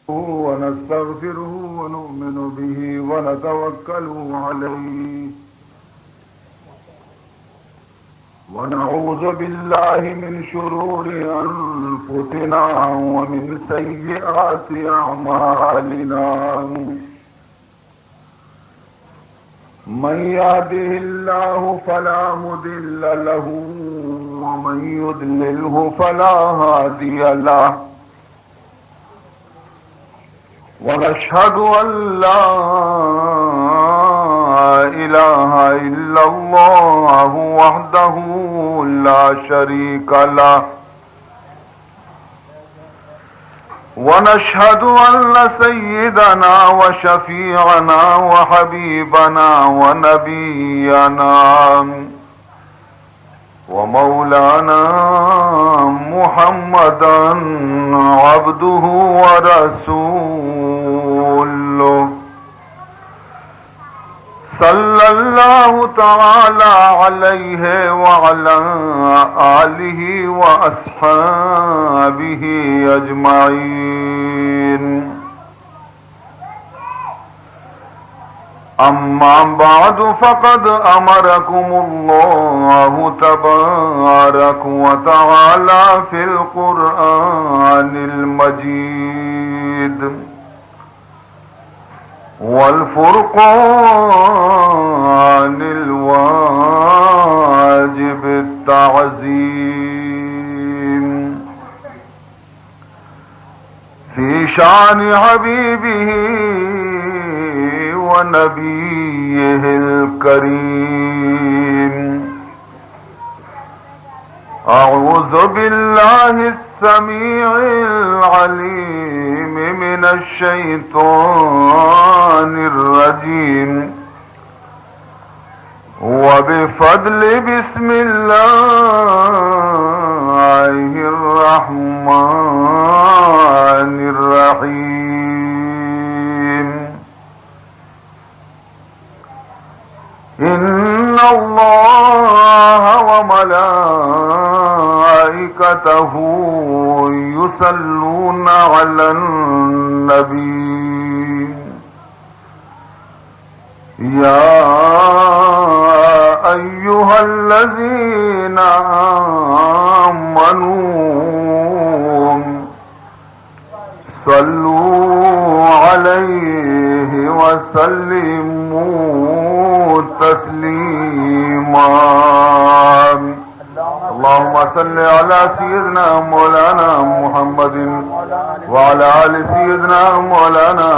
ونستغفره ونؤمن به ونتوكل عليه ونعوذ بالله من شرور أنفسنا ومن سيئات أعمالنا من يهده الله فلا مضل له ومن يضلله فلا هادي له ونشهد أن لا إله إلا الله وحده لا شريك له ونشهد أن سيدنا وشفيعنا وحبيبنا ونبينا ومولانا محمدا عبده ورسوله صلى الله تعالى عليه وعلى آله وأصحابه أجمعين أما بعد فقد أمركم الله تبارك وتعالى في القرآن المجيد والفرقان الواجب التعظيم في شان حبيبه ونبيه الكريم. أعوذ بالله السميع العليم من الشيطان الرجيم وبفضل بسم الله الرحمن الرحيم. إن الله وملائكته يصلون على النبي يا أيها الذين آمنوا صلوا عليه وسلموا تسليما. اللهم صل على سيدنا مولانا محمد وعلى آل سيدنا مولانا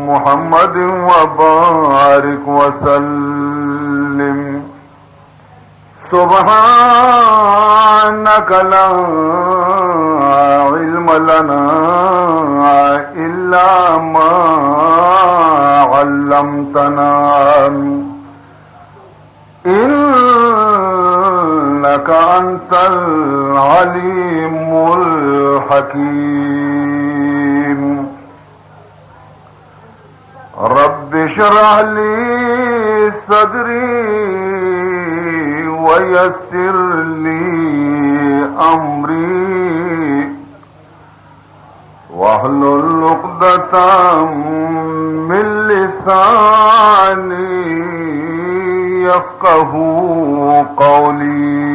محمد وبارك وسلم. سبحانك لا علم لنا إلا ما علمتنا إنك أنت العليم الحكيم. رب اشرح لي صدري ويسر لي أمري واحلل عقدة من لساني يفقه قولي.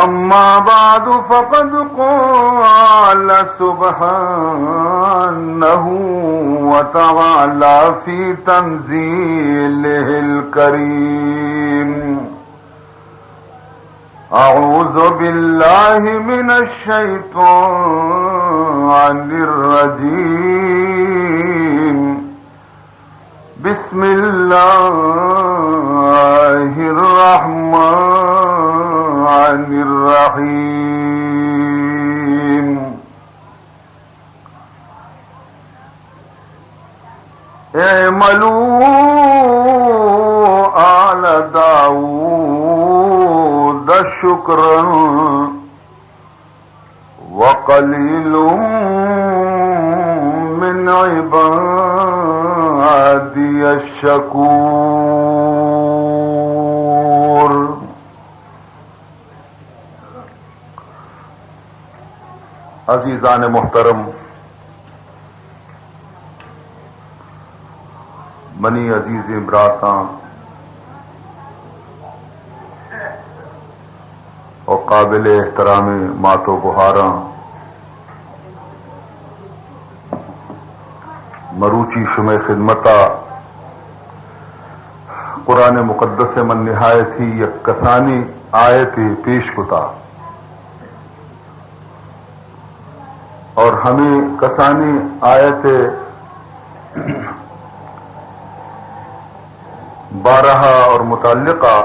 أما بعد فقد قال سبحانه وتعالى في تنزيله الكريم. أعوذ بالله من الشيطان الرجيم. بسم الله الرحمن الرحيم. اعملوا آل داود شكرا وقليل من عبادي الشكور. عزیزان محترم، منی عزیز براتاں اور قابل احترام ماتو بہاراں، مروچی شمع خدمتا قرآن مقدس من نہایت ہی یک کسانی آیت پیش کتا اور ہمیں کسانی آیت 12 اور متعلقہ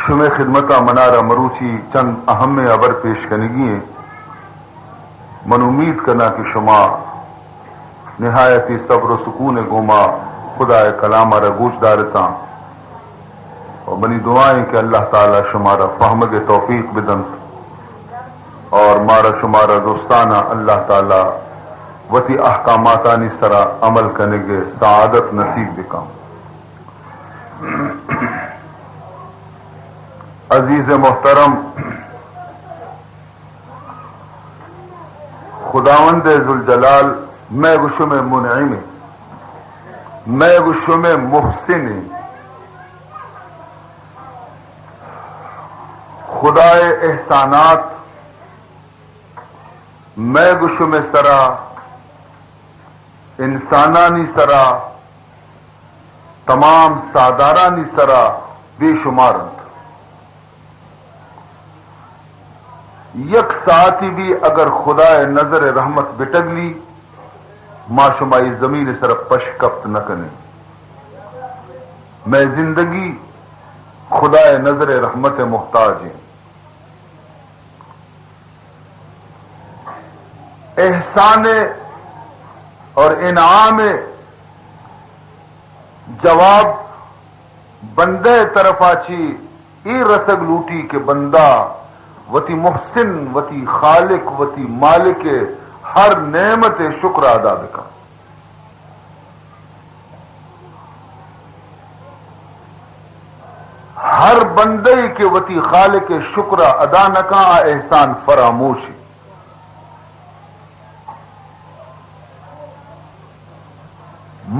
شمع خدمتا منارہ مروچی چند اہم ابر پیش کنگی ہیں۔ من امید کرنا کہ شما نہایتی صبر و سکون گوما خدا کلام را گوش دارتا اور منی دعائیں کہ اللہ تعالی شمارا فہم کے توفیق بدنت اور مارا شمارا دوستانہ اللہ تعالی وتی احکاماتانی سرا عمل کرنے کے سعادت نصیب بکام۔ عزیز محترم، خداوند ذوالجلال میں گشم منعم، میں گشم محسن، خدائے احسانات میں گشم سرا انسانانی سرا تمام سادارانی سرا بے شمارند۔ یک ساتھی بھی اگر خدا نظر رحمت بٹگلی ما شمائی زمین سر پشکپت نہ کنے، میں زندگی خدا نظر رحمت محتاج ہیں۔ احسان اور انعام جواب بندے طرف آچی ای رسگ لوٹی کے بندہ وتی محسن وتی خالق وتی مالک ہر نعمت شکر ادا بکا۔ ہر بندے کے وتی خالق شکر ادا نکا احسان فراموشی۔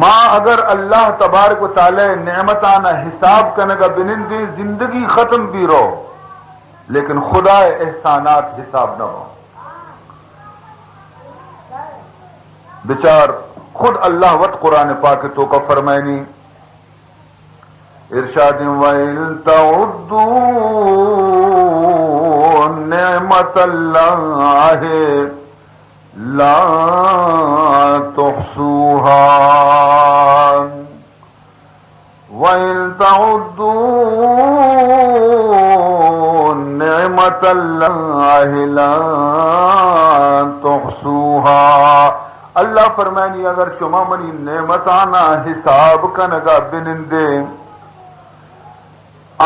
ماں اگر اللہ تبارک و تعالی نعمتانہ حساب کرنے کا بنندی زندگی ختم بھی رہو، لیکن خدا احسانات حساب نہ ہو۔ بچار خود اللہ وط قرآن پاک تو کا فرمائنی ارشاد وَإِن تَعُدُّوا نِعْمَةَ اللَّهِ لا تحصوها وَإِن تَعُدُّوا نِعْمَةَ اللَّهِ لا تحصوها۔ اللہ فرمائنی اگر شما منی نعمتانا حساب کنگا بنندے،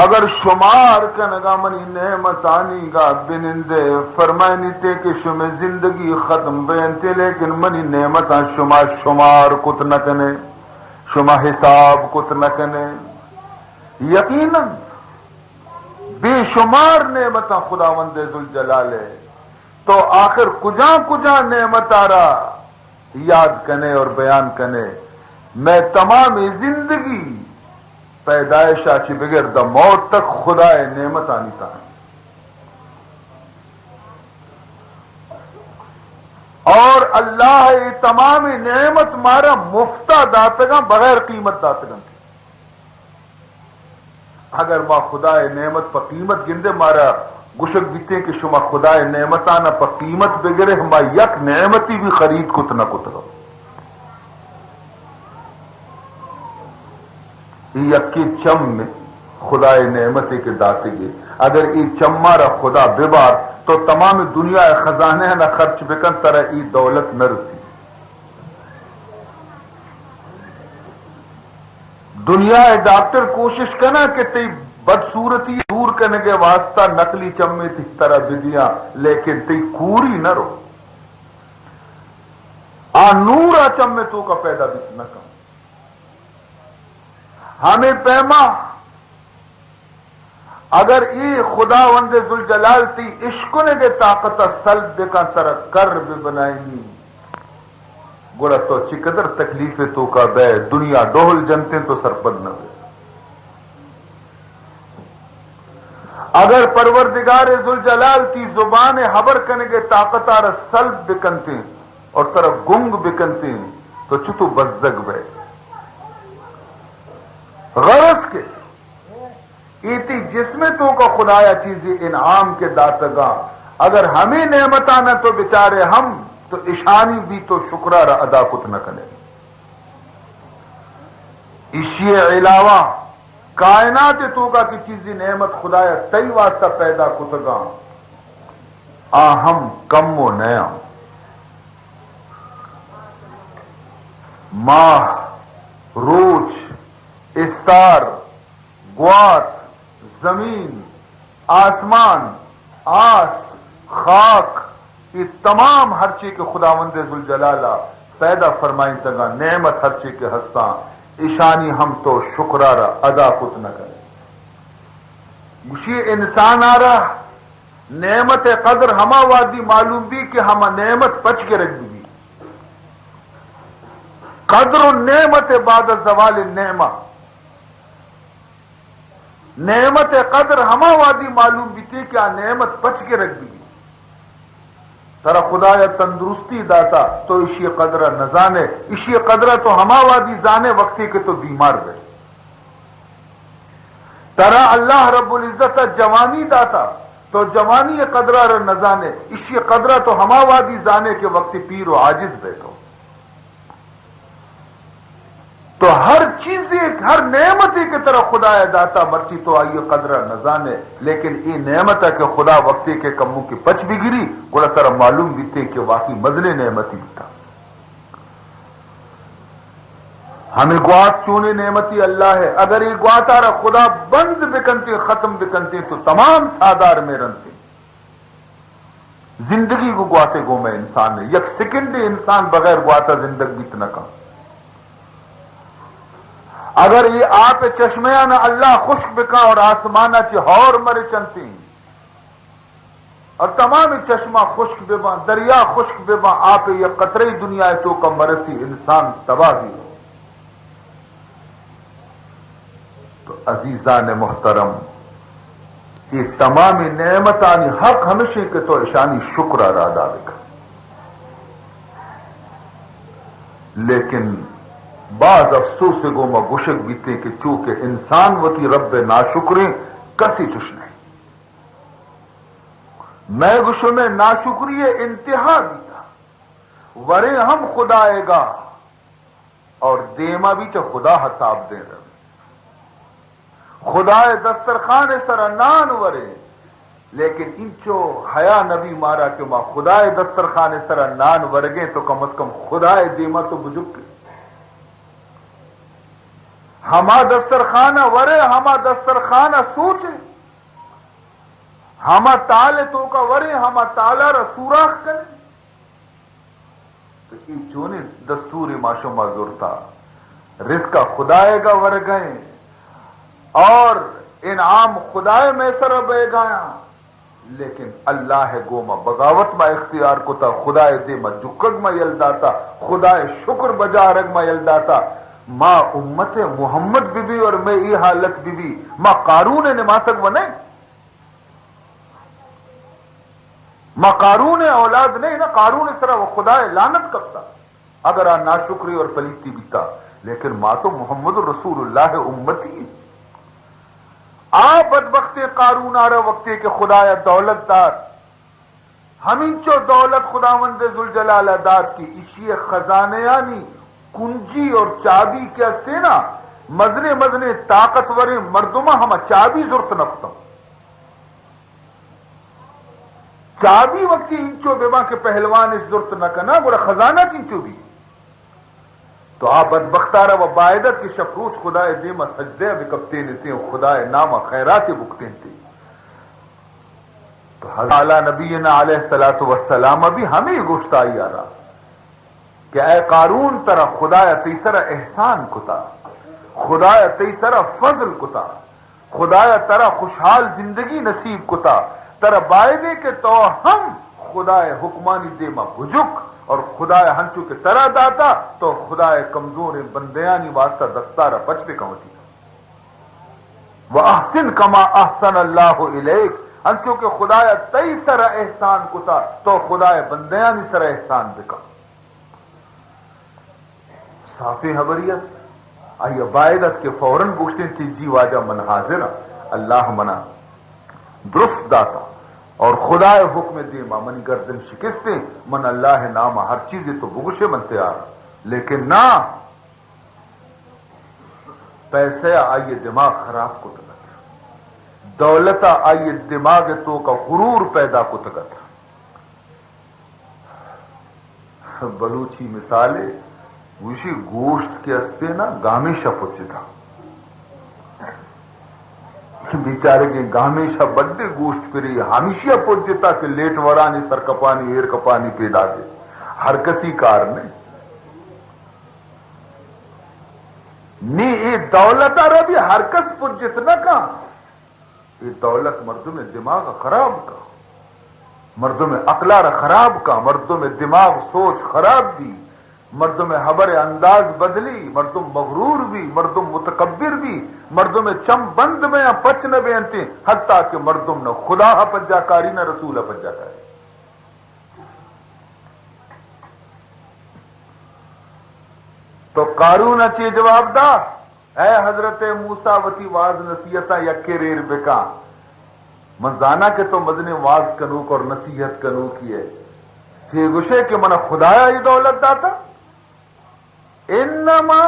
اگر شمار کنگا منی نعمتانی گا بنندے، فرمائنی تے کہ شما زندگی ختم بینتے لیکن منی نعمتان شما شمار کت نکنے، شما حساب کت نکنے۔ یقیناً بے شمار نعمتاں خداوند ذوالجلال ہے، تو آخر کجا کجا نعمت آرا یاد کنے اور بیان کنے۔ میں تمام زندگی پیدائش آچی بغیر دا موت تک خدا نعمت آنی تا ہے، اور اللہ تمام نعمت مارا مفتہ داتگاں بغیر قیمت داتگاں۔ اگر ما خدا نعمت پر قیمت گندے مارا گشک دیتے کہ شما خدا نعمتانا پر قیمت بگرے ہما یک نعمتی بھی خرید کت نہ کت رو۔ یکی چم میں خدا نعمت کے داتے گے، اگر ای چم مارا خدا ببار تو تمام دنیا خزانے نہ خرچ بکن طرح ای دولت نہ رسی۔ دنیا ڈاکٹر کوشش کرنا کہ تی بدصورتی دور کرنے کے واسطہ نقلی چمے تھی طرح بدیاں، لیکن تی کوری نہ رو نورا چمے تو کا پیدا بھی نہ کم۔ ہمیں پیما اگر ای خداوند ذوالجلال تی عشقنے دے طاقت سلب دے کا سر کر بھی بنائنی گوڑا تو چقدر تکلیف تو کا بے دنیا ڈوہل جنتے تو سرپد نہ بے اگر پروردگار ذوالجلال کی زبان حبر کرنے کے طاقت آر سلب بکنتے اور طرف گنگ بکنتے تو چتو بزدگ بے غرض کے ایتی جس میں تو کا خدایا چیزیں انعام کے داتگاں اگر ہمیں نعمت آنا تو بچارے ہم تو اشانی بھی تو شکرہ ادا کت نہ کرے اسی علاوہ کائنات تو کا کی چیزیں نعمت خدایا تی واسطہ پیدا کتگاں ہم کم و نیا ماہ روچ استار گوات زمین آسمان آس خاک یہ تمام ہر چیز کے خداوند ذوالجلالہ پیدا فرمائی تگا نعمت ہر چیز کے ہستاں ایشانی ہم تو شکرارہ ادا کت نہ کریں گوشی انسان آ رہا نعمت قدر ہما وادی معلوم بھی کہ ہما نعمت پچ کے رکھ دی قدر النعمت بعد زوال النعمہ نعمت قدر ہما وادی معلوم بھی تھی کہ نعمت پچ کے رکھ دی ترا خدایا تندرستی داتا تو اسی قدرہ نہ جانے اسی قدرہ تو ہما وادی جانے وقتی کے تو بیمار گئے ترا اللہ رب العزت جوانی داتا تو جوانی قدرہ نہ جانے اسی قدرہ تو ہما وادی جانے کے وقتی پیر و عاجز بیٹھو تو ہر چیز ہر نعمت کی طرح خدا داتا مرچی تو آئیے قدرہ نہ جانے لیکن یہ نعمت ہے کہ خدا وقتی کے کموں کی پچ بھی گری گوڑا طرح معلوم بھی تھے کہ واقعی مزل نعمتی بھی تھا ہمیں گوات چونے نعمتی اللہ ہے اگر یہ گوات آ رہا خدا بند بکنتے ختم بکنتے تو تمام سادار میں رنتے زندگی کو گواتے گو میں انسان نے یک سیکنڈ انسان بغیر گواتا زندگی اتنا کم اگر یہ آپ چشمیاں اللہ خشک بکا اور آسمانہ چی ہور مرے چنتی اور تمام چشمہ خشک ببا دریا خشک ببا آپ یہ قطری دنیا تو کا مرسی انسان تباہ بھی ہو تو عزیزان محترم یہ تمام نعمتانی حق ہمیشہ کے تو اشانی شکر ادا بکا لیکن بعض افسوس سے گوما گشک بیتے کہ چونکہ انسان وتی رب ناشکریں کسی چش نہیں میں گشو میں ناشکری انتہا دیتا ورے ہم خدا آئے گا اور دیما بھی چا خدا حساب دے رہے خدا دسترخان سرنان ورے لیکن انچو حیا نبی مارا کہ ماں خدا دسترخان سرنان ورگے تو کم از کم خدا دیما تو بجک ہما دسترخانہ ورے ہما دسترخانہ سوچے ہما تالے تو کا ورے ہما تالا را سوراخ کرے تو یہ چونے دستور ماشو معذور تھا رزقہ خدائے گا ور گئے اور انعام خدائے میں سر بے گایا لیکن اللہ گوما بغاوت ما اختیار کو تھا خدائے دے ما جکگ ما یلداتا خدائے شکر بجا رگ ما یلداتا ما امت محمد بی بی اور میں یہ حالت بی بی ما قارون نماسک بنے ما قارون اولاد نہیں نا قارون اس طرح وہ خدا لعنت کرتا اگر آ ناشکری اور پلیتی بیتا لیکن ما تو محمد رسول اللہ امتی آ بدبخت قارون آ رہا وقت کہ خدا دولت دار ہمیں چو دولت خداوند ذوالجلال دار کی اسی خزانیانی کنجی اور چابی کیا سینا مزنے مزنے طاقتور مردمہ ہم چابی ضرورت نفتم چابی وقتی انچو بیما کے پہلوان اس ضرورت نہ کرنا گوڑا خزانہ کنچو بھی تو آپ بدبختارہ و باعدت کی شفروش خدا دیما سجدے بکبتے نیتے خدا نام خیرات بکتے تھے تو حضرت نبینا علیہ السلام بھی ہمیں گوشت آئی آ رہا کہ اے قارون ترہ خدا تیسرا احسان کتا خدا تیسرا فضل کتا خدایا ترا خوشحال زندگی نصیب کتا ترا بائدے کے تو ہم خدای حکمانی دے ما بجک اور خدای ہنچو کے ترا داتا تو خدای کمزور بندیانی واسطہ دستارا پچ پہ کہتی وَأَحْسِنْ كَمَا أَحْسَنَ اللَّهُ إِلَيْكَ ہنچو کہ خدایا تئی سر احسان کتا تو خدای بندیانی سر احسان بکا صافی حبریت آئی عبائدت کے فوراً گوشتیں تھی جی واجہ من حاضر اللہ منا درست داتا اور خدای حکم دے ما منی گردن شکستے من اللہ نام ہر چیز تو بگوشے من تیار لیکن نہ پیسے آئیے دماغ خراب کو تکت دولتا آئیے دماغ تو کا غرور پیدا کو تکت بلوچی مثالیں وشی گوشت کے استے نا گامیشہ پچتا بیچارے کے گامیشہ بڑے گوشت پری ہمیشہ پچتا کہ لیٹ ورانی سر کپانی ایر کپانی پیدا دے حرکتی کار نے یہ دولت آرہ بھی حرکت پچت نہ کا یہ دولت مردوں میں دماغ خراب کا مردوں میں عقلار خراب کا مردوں میں دماغ سوچ خراب دی مردوں میں حبر انداز بدلی مردم مغرور بھی مردم متکبر بھی مردوں میں چم بند میں یا پچ نہ بینتے حتیٰ کہ مردم نہ خدا پجا کاری نہ رسول پجا کاری تو قارون اچھی جواب دا اے حضرت موسیٰ وتی واز نصیحتہ یکے ریر بکا منزانہ کے تو مدن واز کنوک اور نصیحت کنوک کی ہے چھ گشے کہ من خدایا یہ دولت داتا انما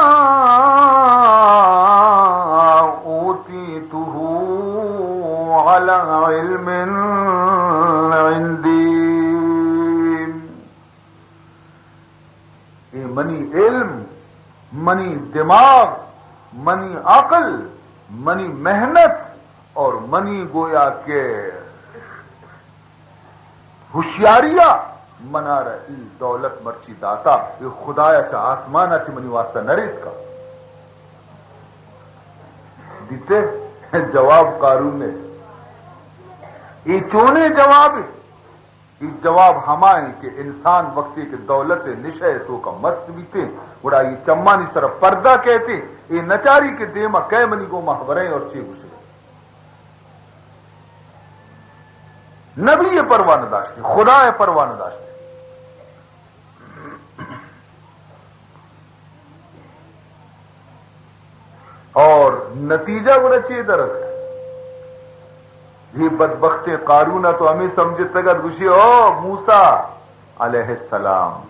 اوتیتہ علی علم عندی یہ منی علم منی دماغ منی عقل منی محنت اور منی گویا کے ہوشیاریہ منا رہی دولت مرچی داتا یہ خدایا چا آسمانہ چی منی واسطہ نریت کا دیتے جواب قارون نے یہ چونے جواب یہ جواب ہمائیں کہ انسان وقتی کے دولت نشے تو کا مست بیتے بڑا یہ چمانی طرف پردہ کہتے یہ نچاری کے دیما کئے منی کو محوریں اور چھ گسے نبی یہ پروانہ داشتے خدا یہ پروانہ داشتے اور نتیجہ وہ رچے درخت یہ بدبخت قارون تو ہمیں سمجھتے گا گوشی او موسیٰ علیہ السلام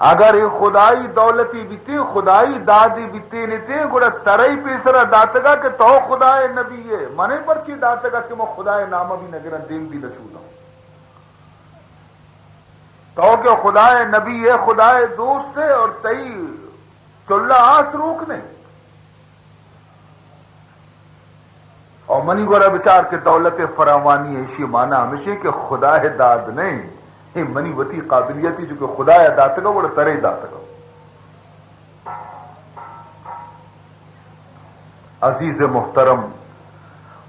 اگر یہ خدائی دولتی بیتے خدائی دادی بیتے نیتے گوڑا ترائی پیسرا داتگا کہ تو خدای نبی ہے منے پر چی داتگا کہ میں خدای نامہ بھی نگرن دیم بھی نشودا تو کہ خدای نبی ہے خدای دوست ہے اور تئی چلہ آس روکنے اور منی گورا بچار کے دولت فراوانی ہے اسی معنی ہمیشہ کہ خدا ہے داد نہیں یہ منی وتی قابلیتی جو کہ خدا ہے داتگا وہ ترے داتگا عزیز محترم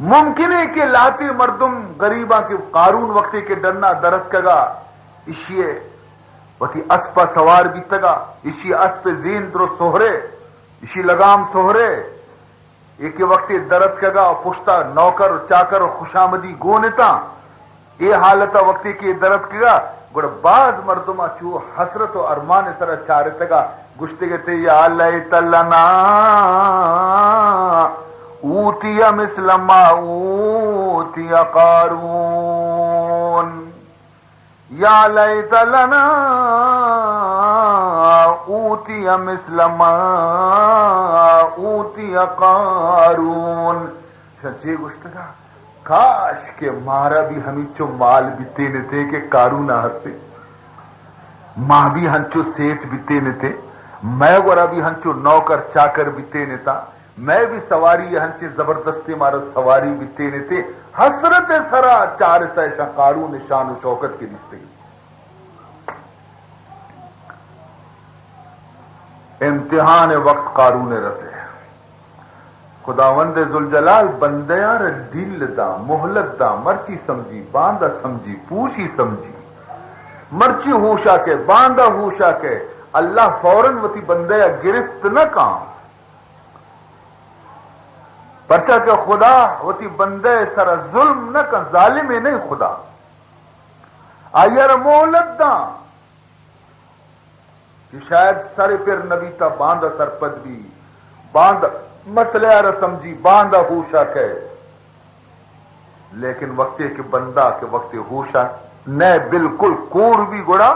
ممکن ہے کہ لاتی مردم غریباں کے قارون وقتی کے ڈرنا درس کگا اسی وتی اسپا سوار بھی تگا اسی اسپ زین درو سہرے اسی لگام سہرے ایک وقت درد کگا اور پشتا نوکر چاکر اور خوشامدی گونتا یہ حالت وقتی کی درد کگا گڑ بعض مردمہ چو حسرت و ارمان طرح چارے تگا گشتے گتے یا لیت لنا اوتی مثل ما اوتی قارون یا لیت لنا اوتی مثل ما اوتی قارون سچے گشتگا کاش کہ مارا بھی ہمیں چو مال بیتے نے تھے کہ قارون ہستے ماں بھی ہنچو سیٹ بیتے نے تھے میں گورا بھی ہنچو نوکر چاکر بیتے نے تھا میں بھی سواری ہنچے زبردستی مارا سواری بیتے نے تھے حسرت سرا چار سیشا قارون شان و شوکت کی رشتے امتحان وقت قارون رسے خداوند ذوالجلال بندیاں ڈھیل دا مہلت دا مرچی سمجھی باندھا سمجھی پوچھی سمجھی مرچی ہوشا کے باندھا ہوشا کے اللہ فوراً وتی بندیا گرفت نہ کام پرچا کہ خدا وتی بندے سر ظلم نہ کن ظالم ہی نہیں خدا آئیر مہلت دا کہ شاید سر پھر نبی تا باندھا سر پدوی باندھا مسئلہ سمجھی باندھا ہوشا کے لیکن وقتے کے بندہ کے وقت ہوشا نہ بالکل کور بھی گڑا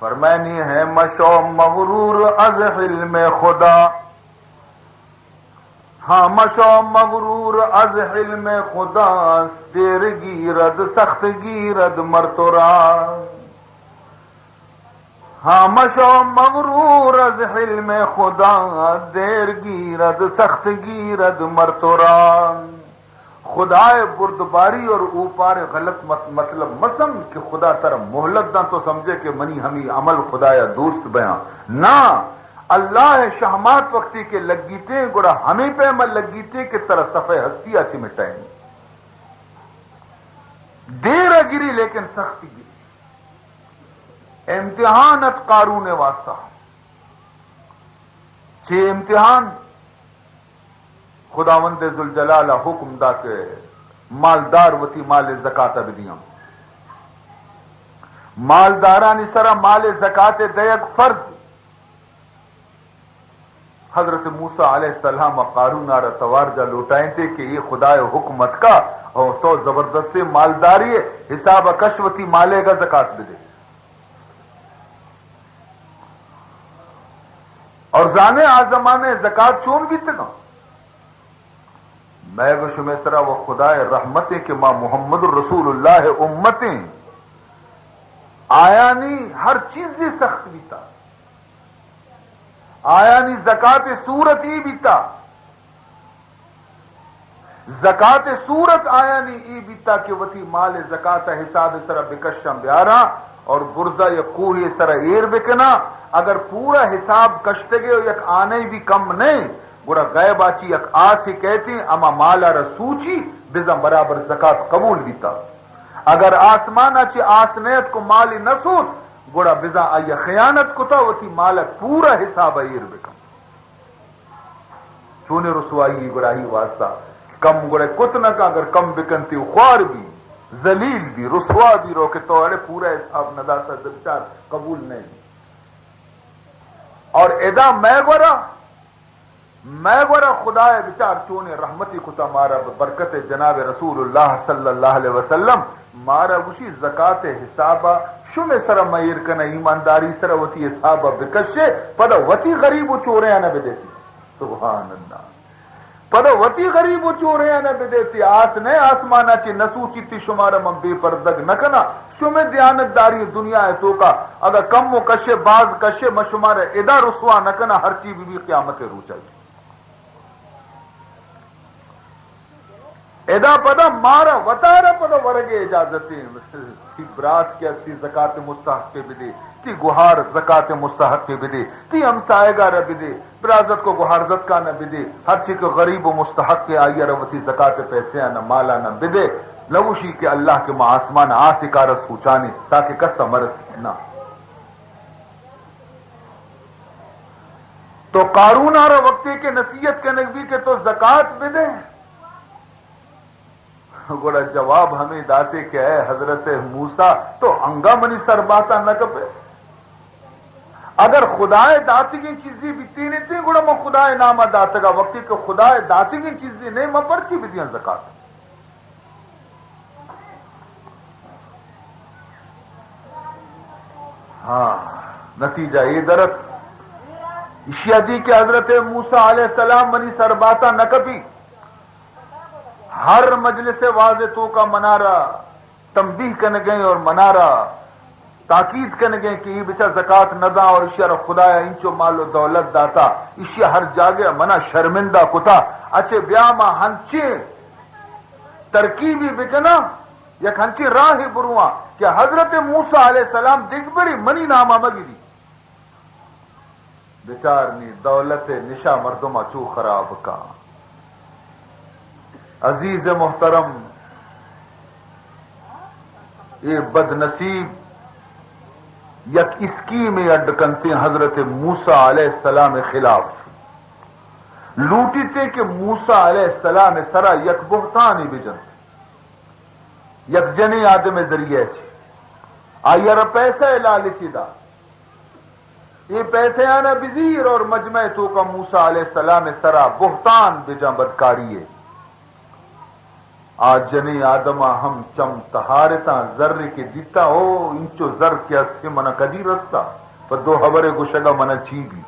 فرمانی ہے مشو مغرور از حلم خدا ہاں مشو مغرور از حلم خدا دیر گیرد سخت گیرد مرتورا ہاں مشو مغرور از حلم خدا دیر گیرد سخت گیرد مرتورا خدائے بردباری اور اوپار غلط مطلب مسم کہ خدا تر مہلت نہ تو سمجھے کہ منی ہمیں عمل خدایا دوست بیاں نہ اللہ شہمات وقتی کے لگیتے گڑا ہمیں پہ عمل لگیتے کہ طرح صفحہ ہستی اچھی مٹائیں دیر گری لیکن سختی گری امتحانت قارون واسطہ چھ امتحان خداوند ذوالجلال حکم دا کے مالدار وتی مال زکات بدیاں مالدارانی سرا مال زکات دیگ فرض حضرت موسیٰ علیہ السلام قارون آرہ توارجہ لوٹائیں تھے کہ یہ خدای حکمت کا اور تو زبردست مالداری ہے حساب کشوتی مالے گا زکات بدے اور زانے آزمانے زکات چون بھی تنا میں گشم اس طرح وہ خدائے رحمتیں کہ ماں محمد الرسول اللہ امتیں آیا نہیں ہر چیز ہی سخت بھی تھا آیا نہیں زکات صورت ہی بھی تھا زکات صورت آیا نہیں ای بھی تھا کہ وتی مال زکات حساب اس طرح بکشم بیارا اور برزہ یا کوہ اس طرح ایر بکنا اگر پورا حساب کشتے گئے یک آنے بھی کم نہیں گوڑا غیب آچی یک آسی کہتی اما مالا رسوچی بزم برابر زکات قبول بیتا اگر آسمان آچی آسنیت کو مالی نسوت گوڑا بزا آئی خیانت کتا وتی مالا پورا حساب ایر بکم چونے رسوائی گوڑا ہی واسطہ کم گوڑے کتنا کا اگر کم بکنتی خوار بھی ذلیل بھی رسوا بھی روکے تو ارے پورا حساب نداسہ دبچار قبول نہیں اور ادا میں گورا خدا بچار چونے رحمتی کتا مارا برکت جناب رسول اللہ صلی اللہ علیہ وسلم مارا اسی زکات حسابہ شم سر میر کنا ایمانداری سر وتی حسابہ بکشے پدا وتی غریب چورے نہ بدیتی سبحان اللہ پدا وتی غریب چورے نہ بدیتی آس نے آسمانہ چی نسو چیتی شمارا من بے پردگ نہ کنا شم دیانت داری دنیا ہے تو کا اگر کم و کشے باز کشے مشمار ادا رسوا نہ کنا ہر چیز بھی قیامت رو چاہیے ادا پدا مارا وطارا پدا ورگے اجازتیں تی برات کے اسی زکات مستحق کے بدے تی گہار زکات مستحق کے بدے تی امسائے گا رہ بدے برازت کو گہارزت کا نہ بدے ہر چیز کو غریب و مستحق کے آئیے روتی زکات پیسے نہ مالا نہ بدے لوشی کے اللہ کے ماں آسمان آسکارت پوچھانے تاکہ کسا مرس نہ تو قارون آرہ وقتی کے نصیحت کے نقبی کے تو زکات بدے گوڑا جواب ہمیں داتے کہ اے حضرت موسیٰ تو انگا منی سر باتا نہ کپے اگر خدای داتی کی چیزی بیتی نہیں تھی گوڑا میں خدای نامہ داتا گا وقتی کہ خدای داتی کی چیزی نہیں میں پرچی بھی دیاں زکاة ہاں نتیجہ یہ درت اشیاء دی کہ حضرت موسیٰ علیہ السلام منی سر باتا نہ کپی ہر مجلس واضح تو کا منارا تنبیہ کرنے گئے اور منارا تاکید کرنے گئے کہ یہ بچہ زکات نہ دا اور اشیاء خدایا انچو مال و دولت داتا اشیاء ہر جاگے منا شرمندہ کتا اچھے بیاما ہنچے ترکیبی بکنا یک ہنچی راہ بروان کہ حضرت موسیٰ علیہ السلام دیکھ بڑی منی نامہ مگی دی بیچارنی دولت نشا مردم چو خراب کا عزیز محترم یہ بد نصیب یک اسکیم اڈکنتے حضرت موسیٰ علیہ السلام خلاف لوٹی تے کہ موسیٰ علیہ السلام سرا یک بہتانی بجن یک جنی آدم ذریعے چھ آئیر پیسہ لالچی دا یہ پیسے آنا بزیر اور مجمع تو کا موسیٰ علیہ السلام سرا بہتان بجن بدکاری ہے آج جنی آدمہ ہم چم تہارتا ذر کے دیتا ہو انچو ذر کیا سے منہ کدی رستا پر دو حبرے گشگا منہ چیگی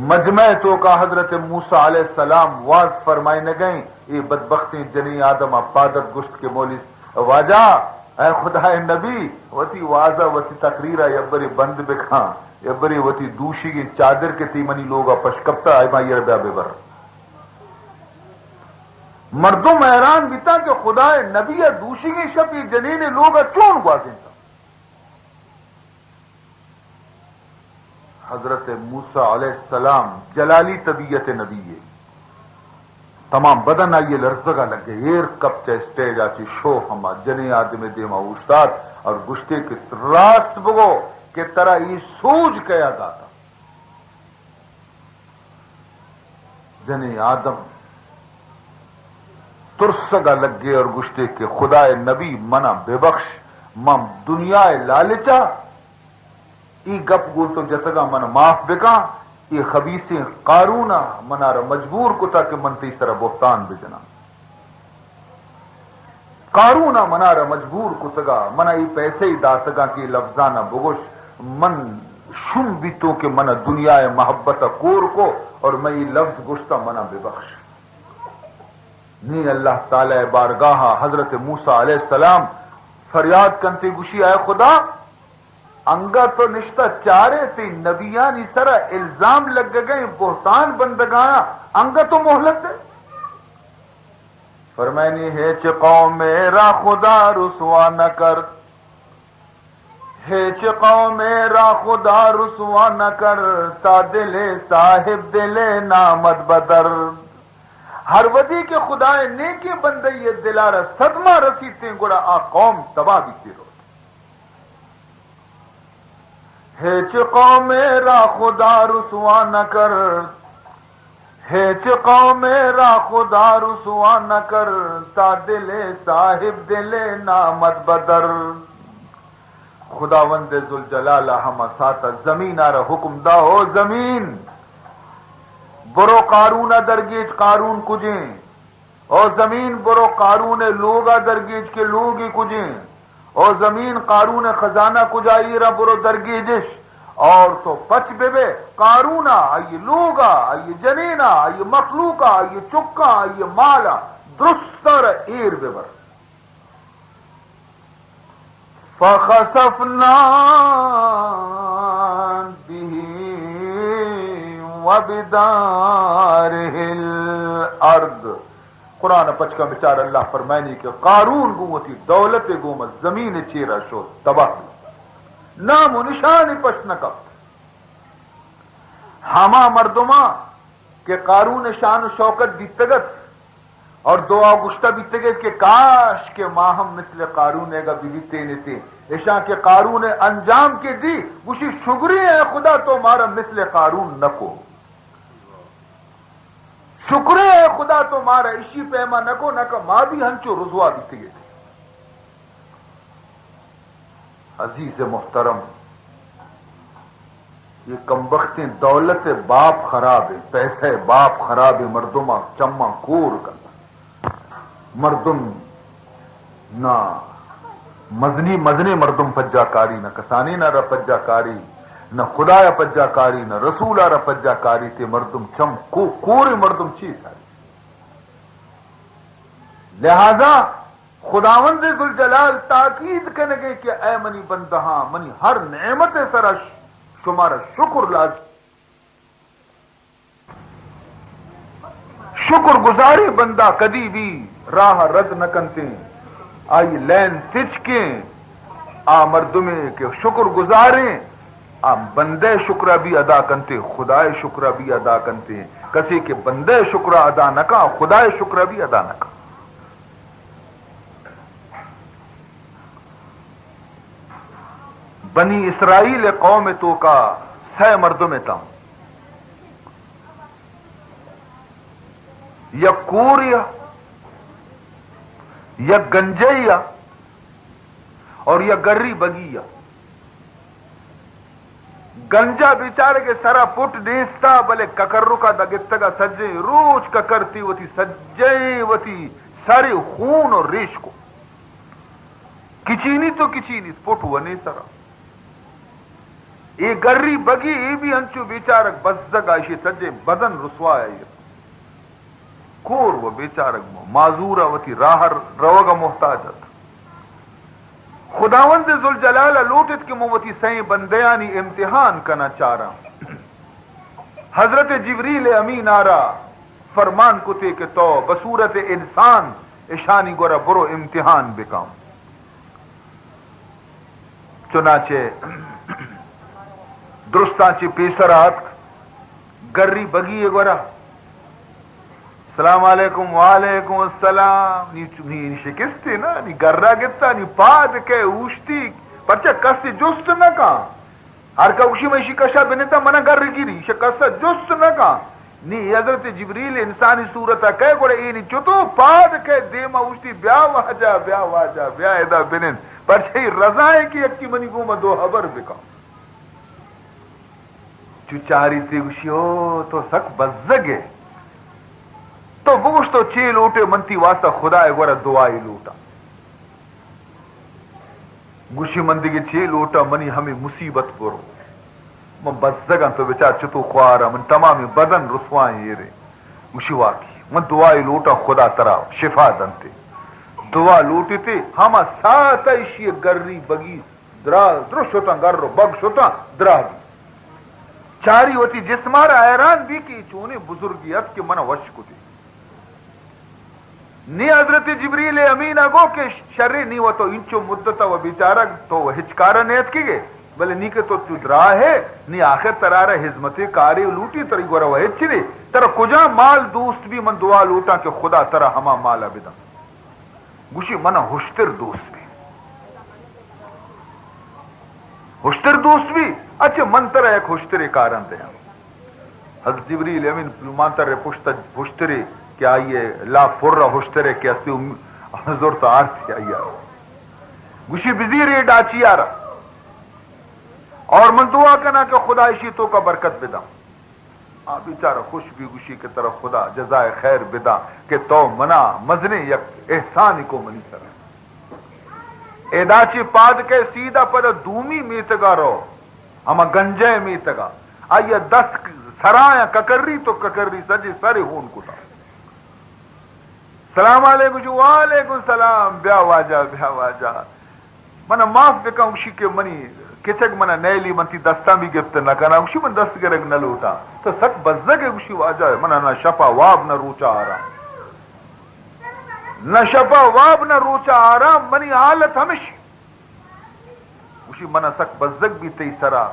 مجمع تو کا حضرت موسیٰ علیہ السلام واز فرمائے نہ گئیں یہ بدبختی جنی آدمہ پادت گشت کے مولیس واجہ اے خدا نبی وتی واضح وتی تقریرہ یبری بند بکھاں یبری وتی دوشی کی چادر کے تیمنی لوگا پشکپتا آئی ماں یہ بیا بے بر مردم حیران بیتا کہ خدا نبی دوشی کی شپی جنین لوگا چون گوازیں تھا حضرت موسیٰ علیہ السلام جلالی طبیعت نبی ہے تمام بدن آئیے لرزگا لگے ایر کب چا اسٹیج آچی شو ہما جنے آدم دیما استاد اور گشتے کے راست بگو کہ ترا یہ سوج کیا داتا جنے آدم ترسگا لگے اور گشتے کے خدا نبی منا بے بخش من دنیا لالچا ای گپ گو تو جتگا من معاف بکا یہ خبیث قارون منارا مجبور کو تھا کہ من تیسرا بہتان بجنا قارون منارا مجبور کو تگا منا یہ پیسے ہی داتگا کہ لفظانہ بگوش من شم بھی تو کہ من دنیا محبت کور کو اور میں یہ لفظ گشتا منا بے بخش نی اللہ تعالی بارگاہ حضرت موسیٰ علیہ السلام فریاد کنتے گوشی آئے خدا انگا تو نشتہ چارے تھی نبیانی سرا الزام لگ گئے بہتان بندگانا انگا تو محلت دے فرمائنی ہے چھ قوم میرا خدا رسوا نہ کر ہے چھ قوم میرا خدا رسوا نہ کر تا دلے صاحب دلے نامد بدر ہر ودی کے خدا نیکی بندے یہ دلارہ صدمہ رسیتے گوڑا آ قوم تباہ بھی رو ہے چھ قوم میرا خدا رسوا نہ کر ہے چھ قوم میرا خدا رسوا نہ کر تا دلے صاحب دلے نامد بدر خدا وند ذوالجلالہ ہم ساتا زمین آرہ حکم دا ہو زمین برو قارون درگیج قارون کجیں اور زمین برو قارون لوگا درگیج کے لوگ ہی کجیں اور زمین قارون خزانہ کجائی را برو درگیجش اور تو پچ بے بے قارونا آئیے لوگا آئیے جنینا آئیے مخلوقا آئیے چکا آئیے مالا درستر ایر بے بر فخسفنا به وبداره الارض قرآن پچ کا بچار اللہ فرمائنی کہ قارون گوتی دولت گومت زمین چیرہ شو تباہ نام و نشان پش نہ کب ہما مردما کہ قارون شان و شوکت بیتگت اور دعا گشتہ بیتگت کہ کاش کے ماہم مثل قارون گا بیتے نتے ایشاں کے قارون انجام کے دی وشی شکری ہے خدا تو مارا مثل قارون نکو شکری ہے خدا تو مارا اسی پیما نکو نکا ماں بھی ہنچو رضوا بیتگت عزیز محترم یہ کمبختیں دولت باپ خراب ہے پیسے باپ خراب ہے مردمہ چمہ کور کرنا مردم نہ مزنی مردم پجا کاری نہ کسانی نہ ر پجا کاری نہ خدا پجا کاری نہ رسول ر پجا کاری تے مردم چم کور مردم چیز ہے لہذا خداوند ذوالجلال تاکید کرنے گے کہ اے منی بندہاں منی ہر نعمت سرا شمارا شکر لاز شکر گزاری بندہ کدی بھی راہ رد نہ کنتے آئی لین سچ کے آ مردمے کہ شکر گزاریں بندے شکر بھی ادا کنتے خدای شکر بھی ادا کنتے ہیں کسی کے بندے شکر ادا نہ کا خدای شکر بھی ادا نہ کا. بنی اسرائیل قوم تو کا 6 مردوں میں تھا یا کوریا یا گنجیا اور یا گری بگیا. گنجا بیچارے کے سرا پٹ نیستا بلے ککرو کا دگتگا سجے روچ ککرتی وتی سجے وتی سارے خون اور ریش کو کچینی تو کچینی پٹ ونے سرا. یہ گری بگی یہ بھی انچو بیچارک بزدگ آئیشی سجے بدن رسوا ہے کور و بیچارک معذورہ وتی راہر روگا محتاجت. خداوند ذوالجلال لوٹت کے موتی سائیں بندیانی امتحان کنا چارا. حضرت جبریل امین آرا فرمان کتے کہ تو بصورت انسان اشانی گورا برو امتحان بکاؤں. چنانچہ درستانچہ پیسرات گری بگی گورا السلام علیکم وعلیکم السلام نی شکستی نا نی گرہ گتا نی پاد کے اوشتی پرچہ کسی جست نہ کا ہر کا اوشی میں شکشا بنتا منا گر گیری شکسا جست نہ کا نی حضرت جبریل انسانی صورتا کہے گوڑے اینی چطو پاد کے دیما اوشتی بیا واجا بیا واجا بیا ایدہ بنن پرچہ رضائیں کی اکی منی کو میں 2 حبر بکا. چو چاری تی اوشی ہو تو سک بزگے تو بوش تو 6 لوٹے منتی واسطہ خدا گورا دعائی لوٹا. گوشی مندی کے 6 لوٹا منی ہمیں مصیبت پرو من بزگن تو بچار چتو خوارا من تمامی بدن رسوائیں یہ رہے. گوشی واقعی من دعائی لوٹا خدا ترا شفا دنتے دعا لوٹی تے ہما ساتا اشی گری بگی درست ہوتا گر رو بگ ہوتا دراگی چاری ہوتی جسمارا حیران بھی کی چونے بزرگیت کے منہ وش کو تے نی حضرت جبریل امین اگو کہ شرری نی وہ تو انچو مدتا و بیچارہ تو ہچکارا نیت کی گئے بلے نی کے تو درا ہے نی آخر ترارا حزمت کاری لوٹی تری گورا وہ ہچری ترا کجا مال دوست بھی من دعا لوٹا کہ خدا ترا ہما مالا بدا. گوشی منا ہوشتر دوست بھی ہوشتر دوست بھی اچھے من ترا ایک ہوشتر کارن دیا. حضرت جبریل امین مانتر ہوشتری کہ آئیے لا فرہ ہوشترے کہ اسی حضور تو آرسی آئیے گوشی بزیر ڈاچی آرہ اور من دعا کنا کہ خدا اشی تو کا برکت بدا. بیچارہ خوش بھی گوشی کی طرف خدا جزائے خیر بدا کہ تو منا مزنے یک احسانی کو منی سر ایداچی پاد کے سیدھا پر دومی میتگا رو ہما گنجے میتگا آئیے 10 سرائیں ککری تو ککری سجی سارے ہون کتا. سلام علیکم جو وعلیکم السلام بیا واجا منا معاف بکا اوشی کے منی کچک منا نیلی منتی دستا بھی گفت نہ کنا اوشی من دست گرگ نہ لوٹا تو سک بزدگ اوشی واجا منا نہ شپا واب نہ روچا آرام نہ شپا واب نہ روچا آرام منی حالت ہمیشہ اوشی منا سک بزدگ بھی تی سرا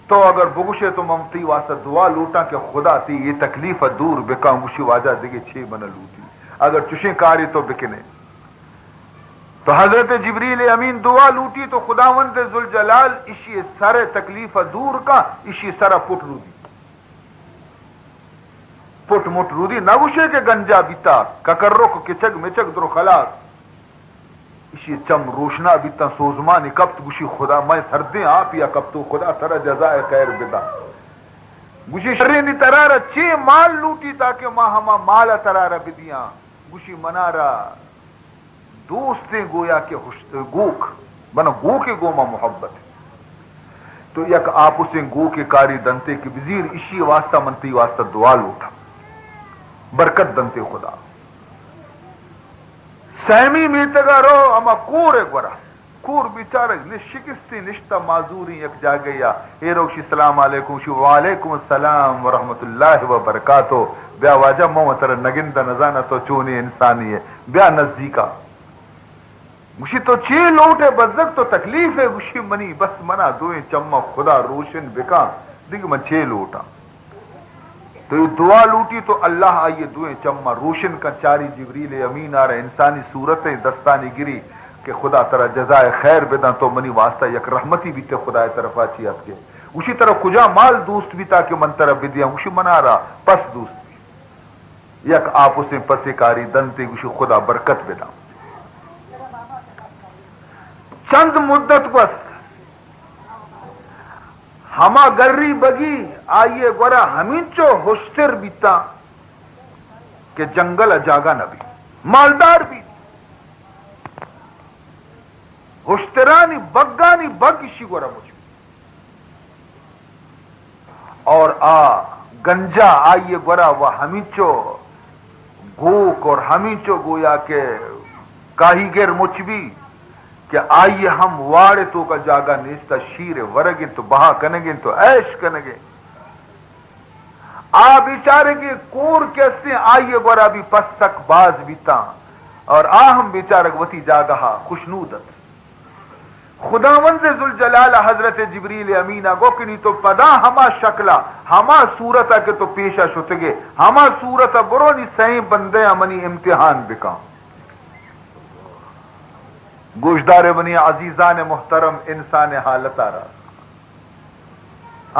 تو اگر بگوشے تو ممتی واسطہ دعا لوٹا کہ خدا تی یہ تکلیف دور بکا اوشی واجا دیگے 6 منا لوٹی اگر چشیں کاری تو بکنے. تو حضرت جبریل امین دعا لوٹی تو خداوند ذوالجلال اسی سر تکلیف دور کا اسی سر پٹ رو دی پٹ مٹ رو دی نگوشے کے گنجا بیتا ککر رک کچک مچک در خلاص اسی چم روشنا بیتا سوزمانی کبت گوشی خدا میں سردیں آپ یا کب تو خدا سر جزائے خیر بدا. گوشی شرینی ترارا 6 مال لوٹی تاکہ ماں ہما مالا ترارا بدیاں گوشی منارا دوستیں گویا کہ گوک بنا گو کے گوما محبت تو یک آپ اسے گو کے کاری دنتے کی وزیر اسی واسطہ منتی واسطہ دعا لوٹا برکت دنتے خدا. سہمی میتگا رو اما کور ایک برا کور بیچارہ شکستی نشتہ معذوری یک جا گیا اے روشی السلام علیکم شی وعلیکم السلام ورحمت اللہ وبرکاتہ بیا واجہ محمد نگندہ نزانہ تو چونی انسانی ہے بیا نزدیکا گوشی تو چی لوٹے بزک تو تکلیف ہے گوشی منی بس منا دوئیں چمہ خدا روشن بکا دیکھ من چھ لوٹا تو یہ دعا لوٹی تو اللہ آئیے دوئیں چمہ روشن کا چاری جبریل امین آ رہا انسانی صورتیں دستانی گری کہ خدا ترہ جزائے خیر بدن تو منی واسطہ یک رحمتی بھی تے خدا طرف آچی آپ کے اسی طرح کجا مال دوست بھی تاکہ من طرف بدیا اسی منا رہا پس دوست بھی یک آپ اسے پسے کاری دنتے اسی خدا برکت بدا چند مدت بس ہما گری بگی آئیے گورا ہمیں چو ہوشتر بیتا کہ جنگل جاگا نبی مالدار بھی ہوشترانی بگانی بگ اسی گورا مجھ اور گنجا آئیے گورا وہ ہمیں چو گوک اور ہمیں چو گویا کہ کاہی گر مچ بھی کہ آئیے ہم واڑے تو کا جاگا نیستا شیر ورگے تو بہا کنگے تو عیش کنگے بیچارے کے کور کیسے آئیے گورا بھی پس تک باز بیتا اور ہم بیچارے وتی جاگہا خوشنودت خداوند ذوالجلال حضرت جبریل امینہ گو کنی تو پدا ہما شکلا ہما صورتا کے تو پیشہ شتگے ہما صورتا برونی سہیں بندے منی امتحان بکا گوشدار بنی عزیزان محترم انسان حالت آ رہا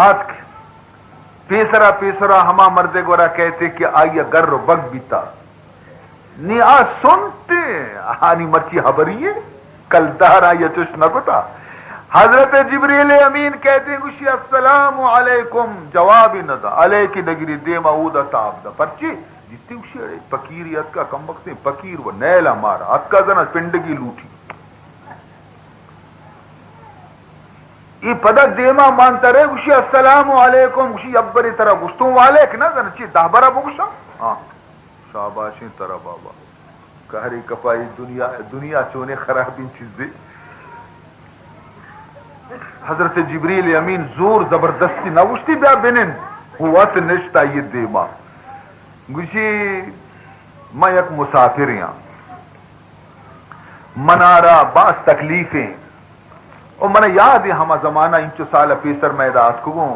آت پیسرا ہما مردے گورا کہتے کہ آئیے گر بگ بیتا نی سنتے آنی مرچی حبریے کل دہر آئیے چش نکتا حضرت جبریل امین کہتے گوشی السلام علیکم جواب ندا علیہ کی نگری دیما اودا تاب دا پرچی جتی گوشی اڑے پکیری ات کا کم وقت پکیر وہ نیلا مارا ات کا زنا پنڈگی لوٹی یہ پدا دیما مانتا رہے گوشی السلام علیکم گوشی ابری طرح گشتوں والے کہ نا زنا چی دہبرا بگوشا ہاں شاباشی طرح بابا کہری کپائی دنیا چونے خرابین چیزیں حضرت جبریل امین زور زبردستی نوشتی بیا بینن قوت نشتا یہ دیما گوشی میں یک مسافر یہاں منارا باس تکلیفیں اور من یاد ہے ہما زمانہ انچو سال پیسر میدات کو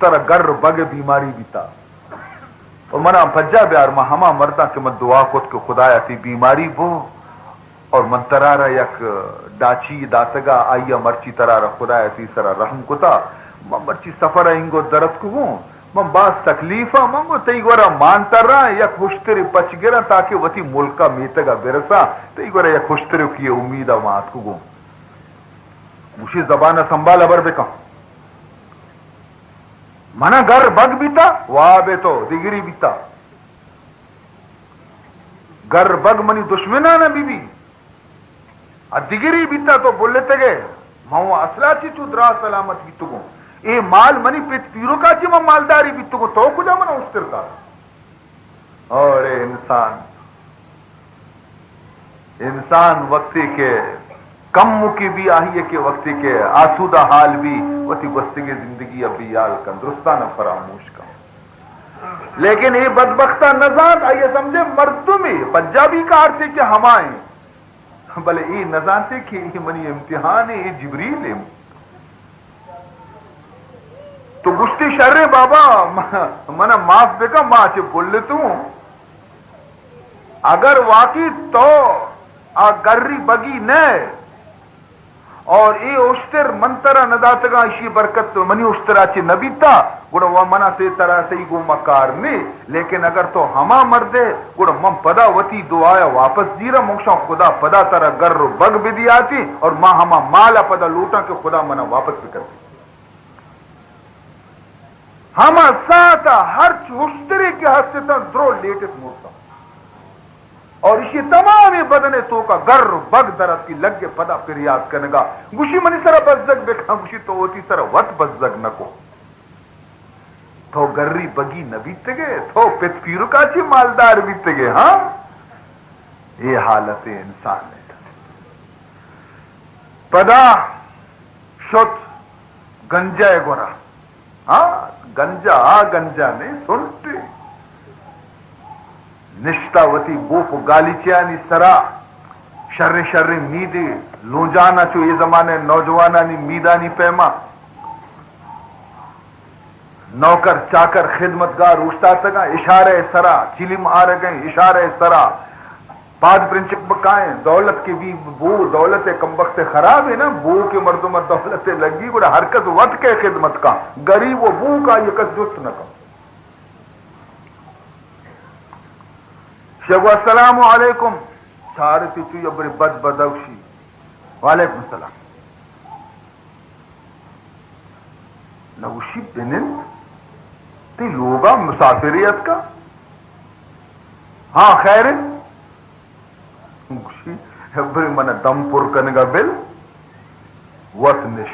تر گر بگ بیماری بیتا اور منا پجا بیار ما ہما مردا کہ من دعا کت کہ خدایا تی بیماری بو اور من ترارا یک ڈاچی داتگا آئیا مرچی ترارا خدایا تی سرا رحم کتا من مرچی سفر انگو درد کو من باس تکلیفا منگو تی گورا مان تر رہا یک خوشتری پچ گرا تاکہ وتی ملکا میتگا برسا تی گورا یک خوشتری کی امیدہ مات کو مشی زبانہ سنبھالا بر بکا منا گر بگ بیتا واہ بے تو دیگری بیتا گر بگ منی دشمنا نا بی بی دیگری بیتا تو بول لیتے گئے ماں اصلا چی تو درا سلامت بیتو گو اے مال منی پیت پیرو کا چی میں مالداری بیتو گو تو کجا منا اشتر کا اور انسان وقتی کے کم کی بھی آئیے کہ وقتی کے آسودہ حال بھی وتی بستی کی زندگی ابھی یال کا درستانہ فراموش کا لیکن یہ بدبختہ نزان آئیے سمجھے مردمی پنجابی کا آرتے کہ ہمائیں بلے یہ نزانتے کہ یہ منی امتحان ہے یہ جبریل ہے تو گشتی شر بابا منا معاف بے کا ماں چے بول لیتا ہوں اگر واقعی تو گری بگی نئے اور ای اشتر منترا نداتگا اشی برکت تو منی اشترا چی نبی تا گوڑا وہ منا سے طرح سے گو مکار نہیں لیکن اگر تو ہما مردے گوڑا من پدا وتی دعایا واپس دیرا موشا خدا پدا طرح گر بگ بھی دی آتی اور ماں ہما مالا پدا لوٹا کہ خدا منا واپس بھی کرتی ہما ساتا ہر اشتری کے حد سے تا درو لیٹس موتا اور اسی تمام بدن تو کا گر بگ درد کی لگ پدا پھر یاد کرنے گا گوشی منی سر بزدگ بکھا گوشی تو ہوتی سر وط بزدگ نکو تو گری بگی نہ بیتے گے تو پت پیرو کا چی مالدار بیتے گے ہاں یہ حالت انسان ہے پدا شت گنجا گورا ہاں گنجا نہیں سنتے نشتا وتی بوپ گالیچیانی سرا شر میدی لونجانا چو یہ زمانے نوجوانانی میدانی پیما نوکر چاکر خدمتگار اوشتا تگا اشارہ سرا چلم آ رہے اشارہ سرا پاد پرنچک بکائیں دولت کے بھی بو دولت کمبخت خراب ہے نا بو کے مردوں میں دولت لگی بڑا حرکت وٹ کے خدمت کا غریب و بو کا یہ کس جست نہ کم شیخ السلام علیکم چارتی چو یہ بڑی بد بدوشی وعلیکم السلام نوشی بنن تی لوگا مسافریت کا ہاں خیر گوشی بڑی من دم پر کنگا بل وط نش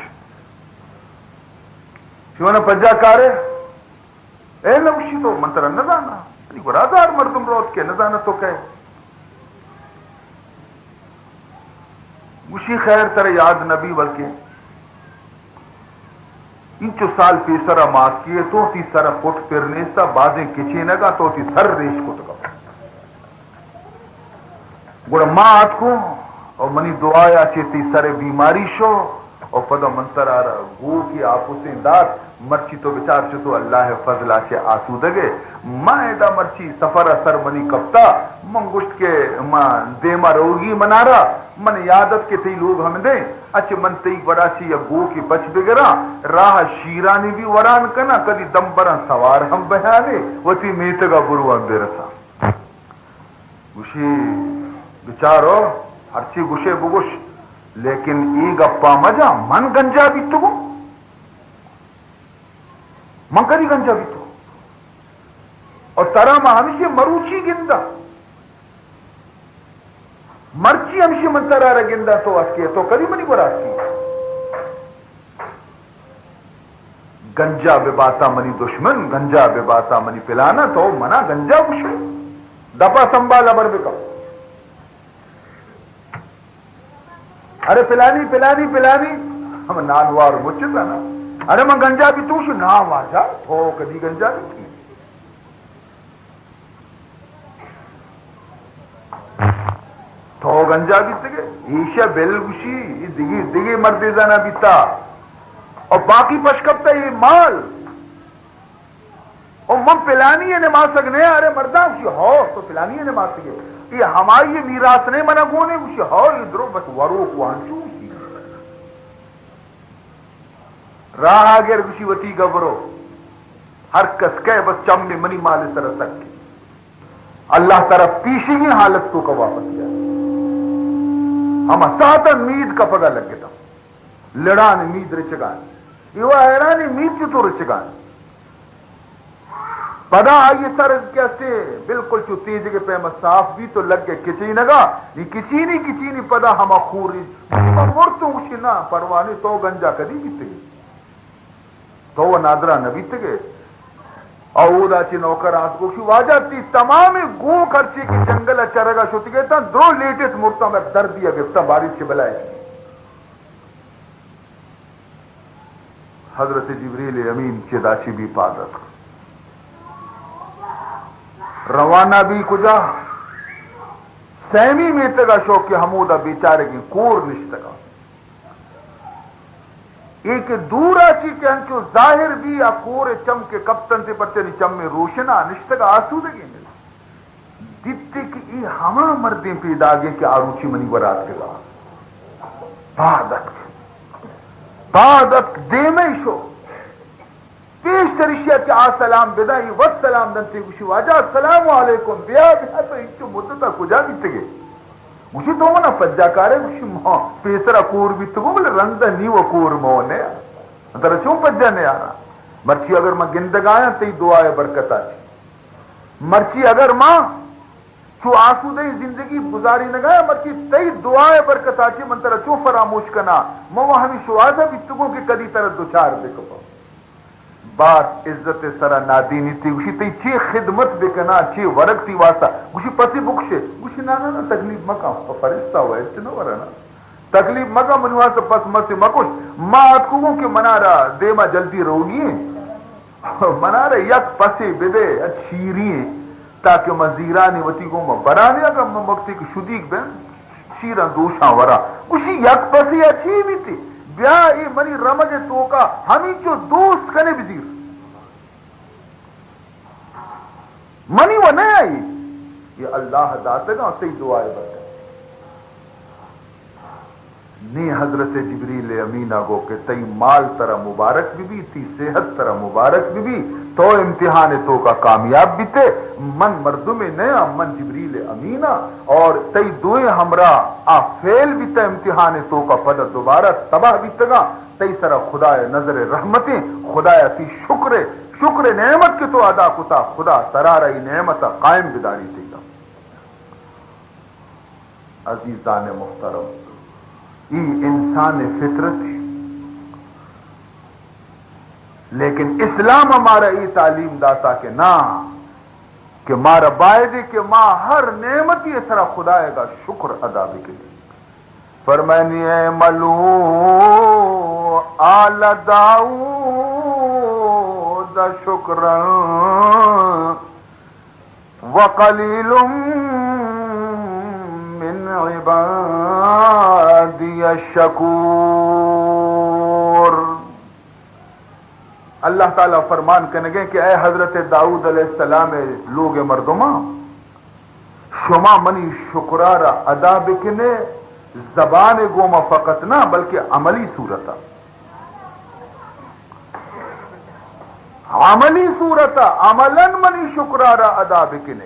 شیوانا پجا کارے اے نوشی تو منتر نزانا برادر مردم روز کے نزانا تو کہے گوشی خیر تر یاد نبی بلکہ انچو سال پیسرا ماس کیے تو تی سر پٹ پرنے سا بازیں کچی نگا تو تی سر ریش کو تکا گوڑا ماں آت کو اور منی دعایا چیتی سر بیماری شو اور پدا منتر آ رہا گو کی آپوسیں دات مرچی تو بچار چھتو اللہ فضل آچے آسو دگے ماں ایدہ مرچی سفر سر منی کپتا منگوشت کے ماں دیما روگی منارا من یادت کے تی لوگ ہم دیں اچھے من تی بڑا چی یا گو کی بچ بگرا راہ شیرانی بھی وران کنا کدی دم بران سوار ہم بہانے وہ تی میتگا بروان بے رسا گوشی بچارو ہرچی گوشے بگوش لیکن ای گپا مجا من گنجا بھی تو من کری گنجا بھی تو اور ترا ماں ہمیشہ مروچی گندا مرچی ہمیشہ من ترا رہ گندا تو اس کے تو کری منی برات کی گنجا بے باتا منی دشمن گنجا بے باتا منی پلانا تو منا گنجا بشو دپا سنبھالا بر بکا ارے پلانی پلانی پلانی ہم نانوار مچتا نا ارے میں گنجا بھی تو نا واجا تو کدی گنجا بھی تھی تو گنجا بھی تھے ایشا بیل گوشی دگی دگی مردی زانا بیتا اور باقی پشکبتا یہ مال اور من پلانی ہے نماز سکنے ارے مردان گوشی ہو تو پلانی ہے نماز سکے یہ ہماری میراث نہیں منا گونے گوشی ہو ادھرو بس وروک وانچو راہ آگیر گوشی وطی گبرو ہر کس کہے بس چمنے منی مال سر سکے اللہ طرف پیشی ہی حالت تو کا واپس کیا ہم ساتھ مید کا پگا لگے تھا لڑان مید رچگان یہ حیرانی مید کی تو رچگان پدا آئیے سر کیسے بالکل چو تیز کے پیما صاف بھی تو لگ گئے کچی نگا یہ کچی نہیں پدا ہما خوری مرتو گوشی نا پروانی تو گنجا کدی بیتے گئے تو وہ نادرہ نبی تگے اودا چی نوکر آس گوشی واجہ تی تمام گو خرچی کی جنگل چرگا شوتی گئے تا دو لیٹس مرتا میں در دیا گفتا بارش کے بلائے حضرت جبریل امین کے داچی بھی پادت روانہ بھی کجا سیمی میں تگا شوق کے حمودہ بیچارے کی کور نشتگا ایک دورا چی کے انچو ظاہر بھی اکور چم کے کپتن سے پرچنی چم میں روشنا نشتگا آسودگی مل دیتے کہ ای ہما مردیں پیدا گئے کہ آروچی منی برات کے گا بادت دیمے شو پیش ترشیت کے سلام بدائی والسلام دنتے گوشی واجہ السلام علیکم بیا تو انچو مدتا کجا بیتے گئے گوشی تو منا فجا کارے گوشی ماں پیسرا کور بیتے گو بلے رندہ نیو کور مونے اندر چون فجا نہیں آنا مرچی اگر میں گندگ آیا تی دعائے برکت آتی مرچی اگر ماں چو آسو دے زندگی گزاری نگایا مرچی تی دعائے برکت آتی من ترہ چون فراموش کنا ماں ہمیں شوازہ بیتے گو کہ کدی طرح دوچار دے کپا بات عزت سرا نادینی تھی گوشی تی چی خدمت بکنا چی ورق تی واسطہ گوشی پسی بکشے گوشی نا تکلیف مکا فرشتہ ہوا ہے چنو ورنا تکلیف مکا منواسطہ پس مسی مکش ما اتکو کہ منا رہا دے ما جلدی روگی منا رہا یک پسی بدے شیری تاکہ مزیرانی وطی کو ما برانے اگر مکتی کی شدیق بین شیرا دوشاں ورا کشی یک پسی اچھی بھی تھی بیا ای منی رمج توکا ہمیں جو دوست کنے بزیر منی وہ نہیں آئی یہ اللہ داتے گا تی دعائے بتا نی حضرت جبریل امینہ گو کہ تی مال ترہ مبارک بھی تی صحت ترہ مبارک بھی تو امتحان تو کا کامیاب بھی تے من مردم نیا من جبریل امینہ اور تی دوئے ہمراہ آ فیل بھی تے امتحان تو کا پدہ دوبارہ تباہ بھی تگا تی سرہ خدا نظر رحمتیں خدا تی شکر نعمت کے تو ادا کتا خدا سرارئی نعمت قائم بداری تے گا عزیزان محترم یہ انسان فطرت ہے لیکن اسلام ہمارا یہ تعلیم داتا کہ نہ کہ مارا باعدے کہ ماں ہر نعمت یہ سرا خدائے گا شکر ادا بھی کے فرمانی اعملوا آل داؤد شکرا وقلیل من عبادی الشکور اللہ تعالیٰ فرمان کرنے گے کہ اے حضرت داؤد علیہ السلام لوگ مردما شما منی شکرارا ادا بکنے زبان گوما فقط نہ بلکہ عملی صورتا عملاً منی شکرارا ادا بکنے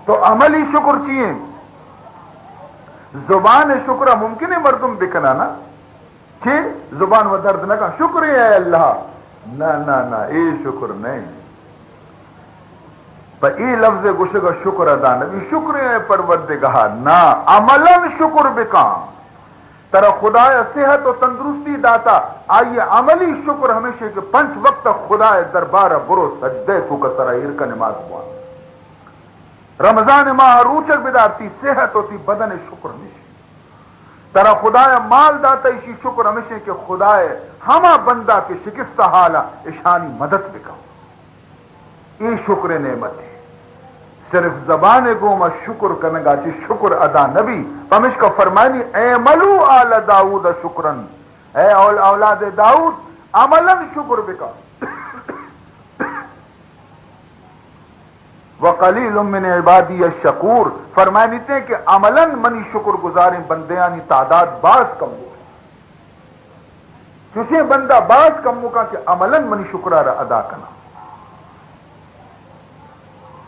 تو عملی شکر چاہیے زبان شکر ممکن ہے مردم بکنا نا کہ زبان و درد نہ کہا شکر ہے اللہ نہ اے شکر نہیں پر ای لفظ گوشے کا شکر ادا نبی شکر ہے پروردگار نہ عملاً شکر بکام ترا خدا صحت و تندرستی داتا آئیے عملی شکر ہمیشہ کہ 5 وقت خدا دربار برو سجدے تو کا سرا کا نماز ہوا رمضان ماہ روچک بدارتی صحت ہوتی بدن شکر نشی ترا خدا مال داتا اسی شکر ہمیشہ کہ خدا ہما بندہ کے شکست حالا اشانی مدد بکا یہ شکر نعمت ہے صرف زبان گوما شکر کرنے گا چی شکر ادا نبی پمش کا فرمانی اعملوا آل داؤد شکرن اے اولاد داؤد عملاً شکر بکا وقلیل من عبادی الشکور فرمانی تے کہ عملاً منی شکر گزاریں بندیانی تعداد بعض کم ہو کسی بندہ بعض کم ہوگا کہ عملاً منی شکرارہ ادا کرنا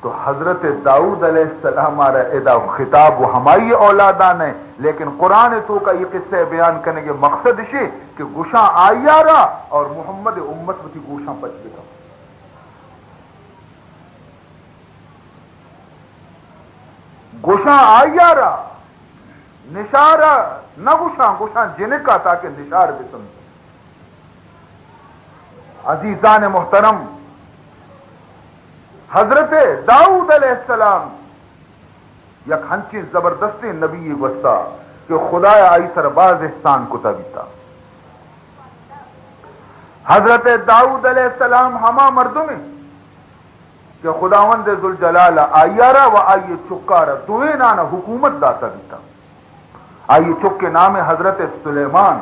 تو حضرت داؤد علیہ السلام ادا خطاب وہ ہماری اولادان ہے لیکن قرآن تو کا یہ قصہ بیان کرنے کے مقصد ہے کہ گوشاں آئیارا اور محمد امت کی گوشاں پچ گیا گوشاں آئیارا نشارا نہ گوشاں جنکا تاکہ نشار بھی سمجھے عزیزان محترم حضرت داؤد علیہ السلام یک ہنچی زبردستی نبی وسطا کہ خدا آئی سرباز احسان کو تبیتا حضرت داؤد علیہ السلام ہما مردوں میں کہ خداوند ذوالجلال آئیارا و آئیے چکارا دوئے نانا حکومت داتا بیتا آئیے چک کے نام حضرت سلیمان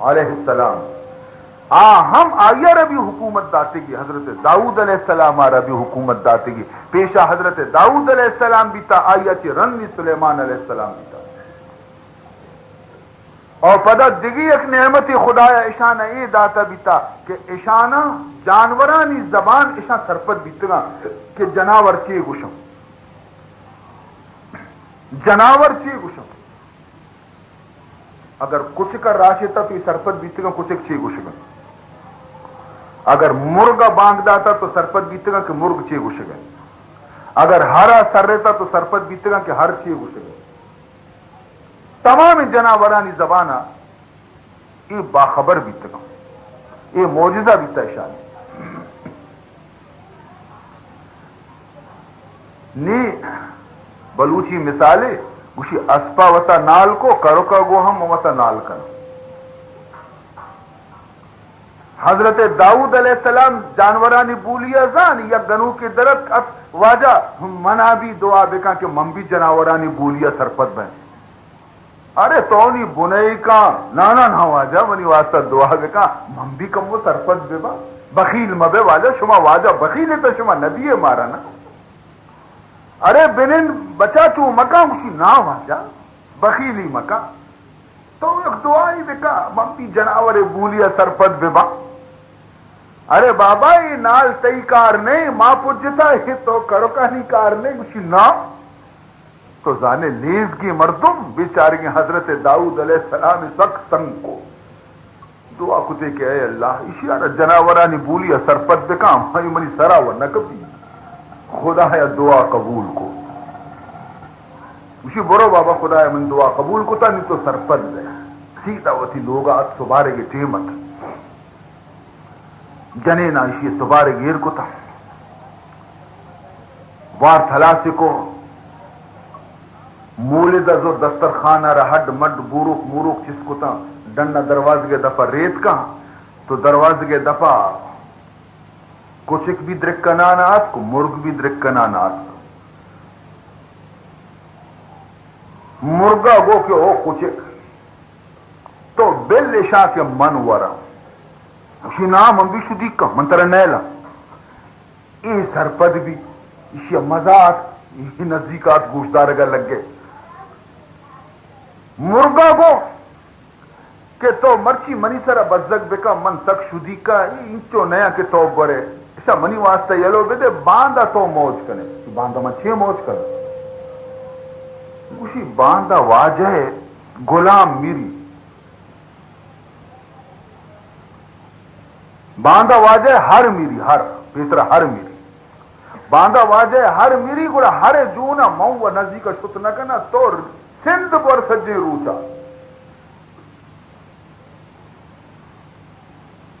علیہ السلام ہم آئیارا بھی حکومت داتے گی حضرت داؤد علیہ السلام آرہ بھی حکومت داتے گی پیشہ حضرت داؤد علیہ السلام بیتا آئیہ چی رنوی سلیمان علیہ السلام بیتا اور پدا دیگی ایک نعمتی خدایا اشانہ ای داتا بیتا کہ اشانہ جانورانی زبان اشان سرپت بیتگا کہ جناور چی گوشم اگر کچھ کا راشتا تو یہ سرپت بیتگا کچھ ایک چی گوشگا اگر مرغ بانگ داتا تو سرپت بیتگا کہ مرغ چی گوشگا اگر ہرا سر رہتا تو سرپت بیتگا کہ ہر چی گوشگا تمام جناورانی زبانہ یہ باخبر بیتگا یہ معجزہ بیتا اشانی نی بلوچی مثالے گوشی اسپا وطا نال کو کرو کا گو ہم وطا نال کر حضرت داؤد علیہ السلام جانورانی بولی ازان یا گنو کے درد واجہ منا بھی دعا بکا کہ من بھی جناورانی بولیا سرپت بہیں. ارے تو نہیں بنائی کا نہ واجہ منی واسطہ دعا بکا من بھی کم وہ سرپت بے با بخیل مبے واجہ شما واجہ بخیل تو شما نبی مارا نا. ارے بنن بچا چو مکا اسی نا واجہ بخیلی مکا تو ایک دعائی بکا من بھی جناور بولیا سرپت بے با. ارے بابا یہ نال تئی کار نہیں ماں پجتا ہے تو کرو کہانی کار نہیں کچھ نہ تو زانے لیز کی مردم بیچاری حضرت داؤد علیہ السلام سخت تنگ کو دعا کتے کہ اے اللہ اشیاء جناورانی بولی سرپت بکام ہائی منی سراور نہ کبھی خدا ہے دعا قبول کو اسی برو بابا خدا ہے من دعا قبول کو تا نہیں تو سرپت دے سیدھا ہوتی لوگا ات سبارے کے ٹیمت جنے ناشی سبارے گیر کو تھا وار تھلاسی کو مولد ازو دسترخانہ رہڈ مڈ بوروک موروک چس کو تھا ڈنڈا دروازے کے دفعہ ریت کا تو دروازے کے دفعہ کچھ بھی درکنان آت کو مرغ بھی درکنان آت مرغا گو کہ او کچھ تو بل شاہ کے من ورا اسی نام ہم بھی شدی کا منتر نیلا ای سرپد بھی اسی مزاق یہ نزدیکات گوشدار کا لگ گئے مرغا کو کہ تو مرچی منی سرا بزک بکا من تک شدی کا انچو نیا کہ تو برے ایسا منی واسطہ یلو بے دے باندھا تو موج کرے باندھا من چھے موج کرے اسی باندھا واجہ غلام میری باندھا واجہ ہر میری ہر پیترا ہر میری باندھا واجہ ہر میری گوڑا ہر جونا مو و نزی کا شت نہ کنا تو سندھ پر سجے روچا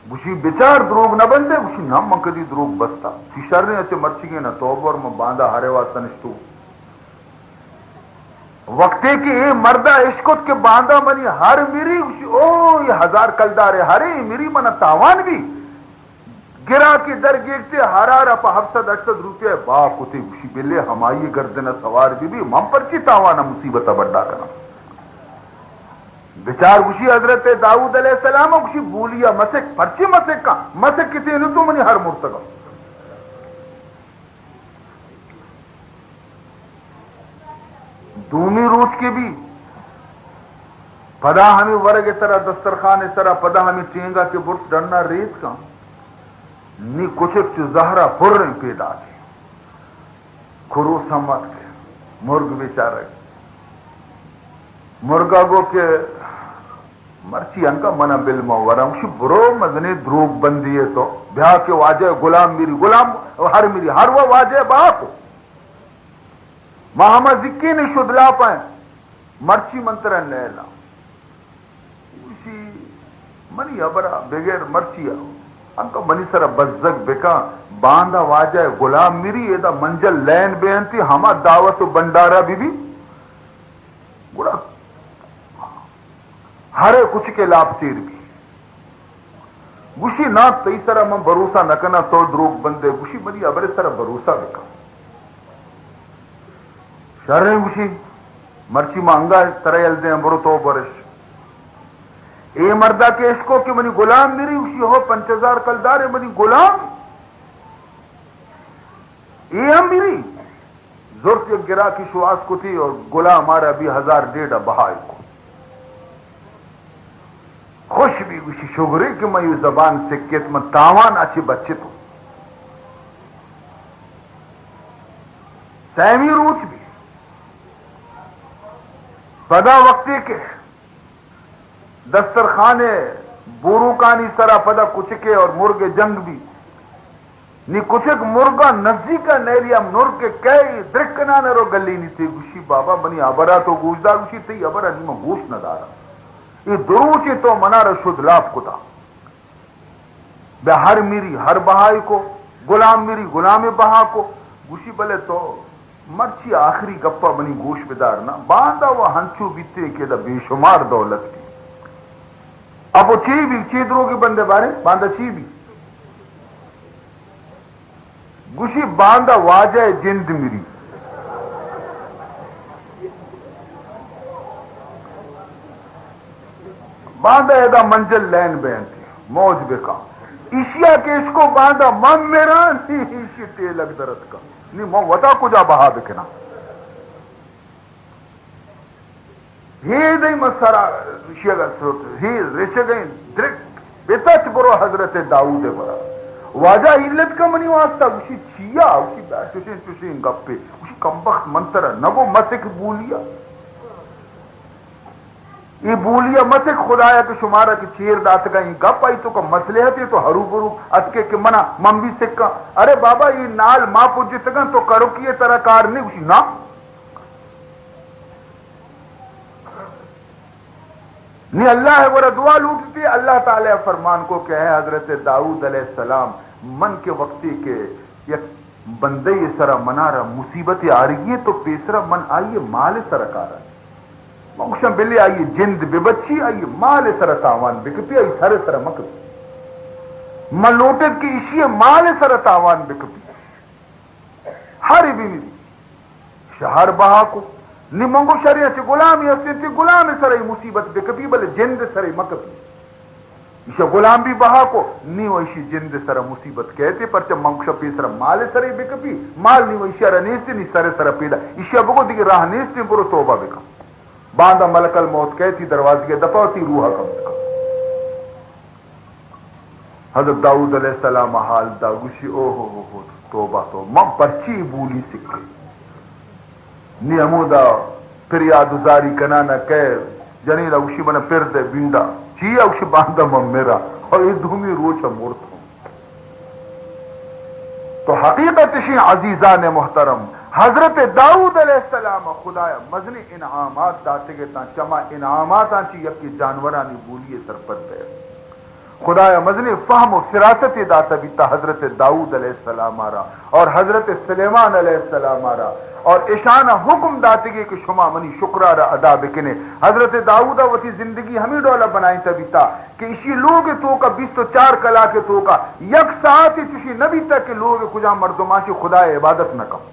بشی بیچار دروگ نہ بندے بشی نام منکدی دروگ بستا سی شر نے اچھے مرچی گئے نا توبر میں باندھا ہرے واسطہ نشتو وقتے کی اے مردہ عشقت کے باندھا منی ہر میری بشی او یہ ہزار کلدار ہے ہرے میری منا تاوان بھی گرا کی در گیگتے ہرارا پا 700-800 روپے باپ ہوتے گوشی بلے ہمائی گردن سوار بھی من پر چی تاوانا مصیبت بڑا کرنا بیچار گوشی حضرت داؤد علیہ السلام گوشی بولیا مسک پرچی مسک کا مسک کسی نے تو منی ہر مرتگا دومی روچ کے بھی پدا ہمیں ورگ طرح دسترخان طرح پدا ہمیں چینگا کے برس ڈرنا ریت کا نی کچھ زہرا پھر رہی پیدا تھی کھرو سمت کے مرغ بیچارہ مرغا گو کے مرچی انکا منا بل مورم شی برو مزنی دروگ بندی ہے تو بیا کے واجہ غلام میری غلام ہر میری ہر وہ واجہ باپ مہاما ذکی نے شدلا پائیں مرچی منتر نیلا اسی منی ابرا بغیر مرچی آؤ انکا منی سر بزک بکا باندھا واجہ غلام میری ایدہ منجل لین بینتی ہما دعوت و بندارہ بھی گوڑا ہرے کچھ کے لاب سیر بھی گوشی نا تی سر من بروسہ نکنا تو دروگ بندے گوشی منی ابرے سر بروسہ بکا شرح گوشی مرچی مانگا تریل دیں برو تو برش اے مردہ کے اس کو کہ منی غلام میری اسی ہو 5000 کلدار منی غلام اے ہم میری زورت ایک گرا کی شواس کو تھی اور غلام ہمارا بھی 1000-1,500 بہائے کو خوش بھی اسی شگری کہ میں یہ زبان سے کہت میں تاوان اچھی بچے تو سیمی روچ بھی پدا وقتی کے دسترخانے بوروکانی سرا پدا کچکے اور مرغ جنگ بھی نی کچک مرغا نزدی کا نیریا نور کے کئی درکنا نرو گلی نہیں تھی گوشی بابا بنی ابرا تو گوشدار گوشی تھی ابرا نیمہ گوش نہ دارا یہ دروچی تو منا رشد لاپ کو تھا بے ہر میری ہر بہائی کو غلام میری غلام بہا کو گوشی بلے تو مرچی آخری گپا بنی گوش بدار نا باندھا وہ ہنچو بیتے کہ دا بے شمار دولت کی اب وہ چی بھی چیدروں کے بندے بارے باندھا چی بھی گوشی باندھا واجہ جند میری باندھا ایدا منزل لین بین تھی موج بکا ایشیا کے اس کو باندھا من میرا نہیں ایشی تیلک درد کا نہیں مو وطا کجا بہا بکنا ہی دئی مسارا شیگا سوت ہی رشے گئی درک بیتاچ برو حضرت داؤد برا واجہ علت کا منی واسطہ اسی چیا اسی چوشین گپے اسی کمبخت منتر نبو مسک بولیا یہ بولیا مسک خدایا کہ شمارا کی چیر دات گئی گپ آئی تو کا مسلحت تو ہرو برو اتکے کہ منا ممبی سکا ارے بابا یہ نال ماں پوجی سکن تو کرو کی یہ طرح کار نہیں اسی نا نہیں اللہ ہے وہ دعا لوٹتی اللہ تعالی فرمان کو کہ ہے حضرت داؤد علیہ السلام من کے وقتی کے یک بندے سرا منارا مصیبت آ رہی ہے تو پیسرا من آئیے مال سرکارا موشم بلے آئیے جند ببچی آئیے مال سر تاوان بکپی آئی سر سر مکپی ملوٹت کی اشیے مال سر تاوان بکپی ہر بھی شہر بہا کو نمنگو شریعت سے غلامی حسن سے غلام سر مصیبت بکپی بلے جند سر مکپی اسے غلام بھی بہا کو نہیں وہ اسی جند سر مصیبت کہتے پرچہ منگوشا پیسر مال سر بکپی مال نہیں وہ اسی رنیستی نہیں سر سر پیدا اسی بگو دیکھ راہ نیستی برو توبہ بکم باندھا ملک الموت کہتی دروازے کے دفعہ ہوتی روحا کم سے کم حضرت داؤد علیہ السلام حال دا گوشی او ہو توبہ تو من پرچی بولی سکے نی امودا پھر یادزاری کنانا کہہ جنیلا اوشی من پھر دے بیندا چیا اوشی باندھا من میرا اور یہ دھومی روچا مورت ہوں تو حقیقت شی عزیزان محترم حضرت داؤد علیہ السلام خدایا مزنی انعامات داتے گے تاں چما انعامات آنچی یکی جانورانی بولیے سرپت دے خدایا مزنی فہم و فراست داتا بیتا حضرت داؤد علیہ السلام آرا اور حضرت سلیمان علیہ السلام آرا اور اشانہ حکم داتے گے کہ شما منی شکرارہ ادا بکنے حضرت داؤدہ وتی زندگی ہمیں ڈولا بنائیں تا بیتا کہ اسی لوگ تو کا 24 کلا کے تو کا یک ساعت چشی نبی تک کہ لوگ کجا مردمان سے خدا عبادت نہ کم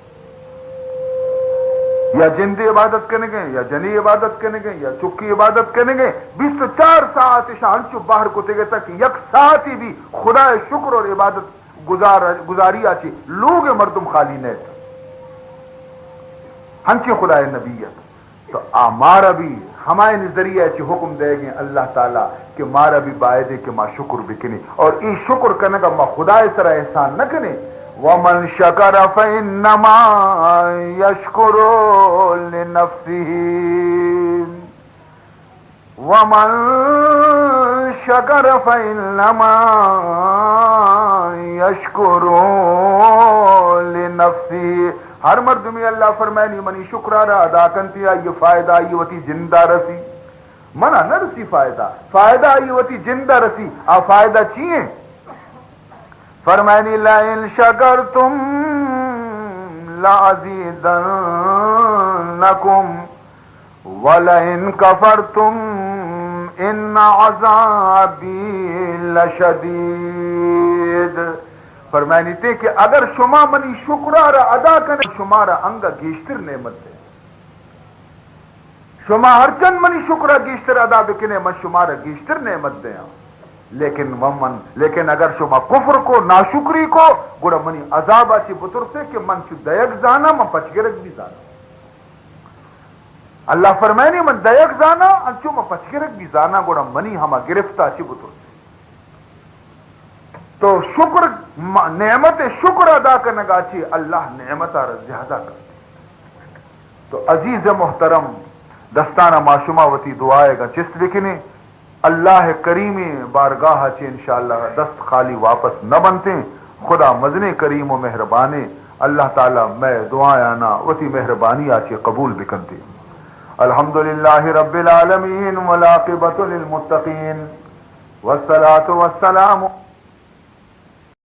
یا جند عبادت کرنے گئے یا جنی عبادت کرنے گئے یا چکی عبادت کرنے گئے 24 ساعت شانچو باہر کو تگے تک یک ساعت ہی بھی خدا شکر اور عبادت گزاری آچی لوگ مردم خالی نیت ہنچی خدا نبیت تو مارا بھی ہمارے نظریہ ایسی حکم دے گئے اللہ تعالیٰ کہ مارا بھی باعدے کہ ماں شکر بکنے اور ای شکر کرنے کا ماں خدا سرا احسان نہ کرے وَمَنْ شَكَرَ فَإِنَّمَا يَشْكُرُ لِنَفْسِهِ وَمَنْ شَكَرَ فَإِنَّمَا يَشْكُرُ لِنَفْسِهِ ہر مرد میں اللہ فرمائے نہیں منی شکرارہ ادا کنتی آئی فائدہ آئی وتی جندہ رسی منع نہ رسی فائدہ آئی وتی جندہ رسی آ فائدہ چیئے فرمائنی لَإِن شَكَرْتُمْ لَأَزِيدَنَّكُمْ وَلَئِن كَفَرْتُمْ إِنَّ عَذَابِي لَشَدِيدٌ فرمائنی تے کہ اگر شما منی شکرارہ ادا کرنے شمارا انگا گیشتر نعمت دے شما ہر چند منی شکرہ گیشتر ادا بکنے من شمارا گیشتر نعمت دے لیکن اگر شما کفر کو ناشکری کو گوڑا منی عذاب آچی بطر سے کہ من چو دیگ زانا من پچگرک بھی زانا اللہ فرمائنی من دیگ زانا انچو من پچگرک بھی زانا گوڑا منی ہما گرفت آچی بطر سے تو شکر نعمت شکر ادا کرنے کا چاہیے اللہ نعمت زیادہ کرتے تو عزیز محترم دستانہ معشومہ وتی دعائے گا چست لکھنے اللہ کریمی بارگاہ چے انشاءاللہ دست خالی واپس نہ بنتے خدا مزن کریم و مہربانے اللہ تعالی میں دعائیں آنا وتی مہربانی آچے قبول بکنتے الحمدللہ رب العالمین والعاقبۃ للمتقین والصلاة والسلام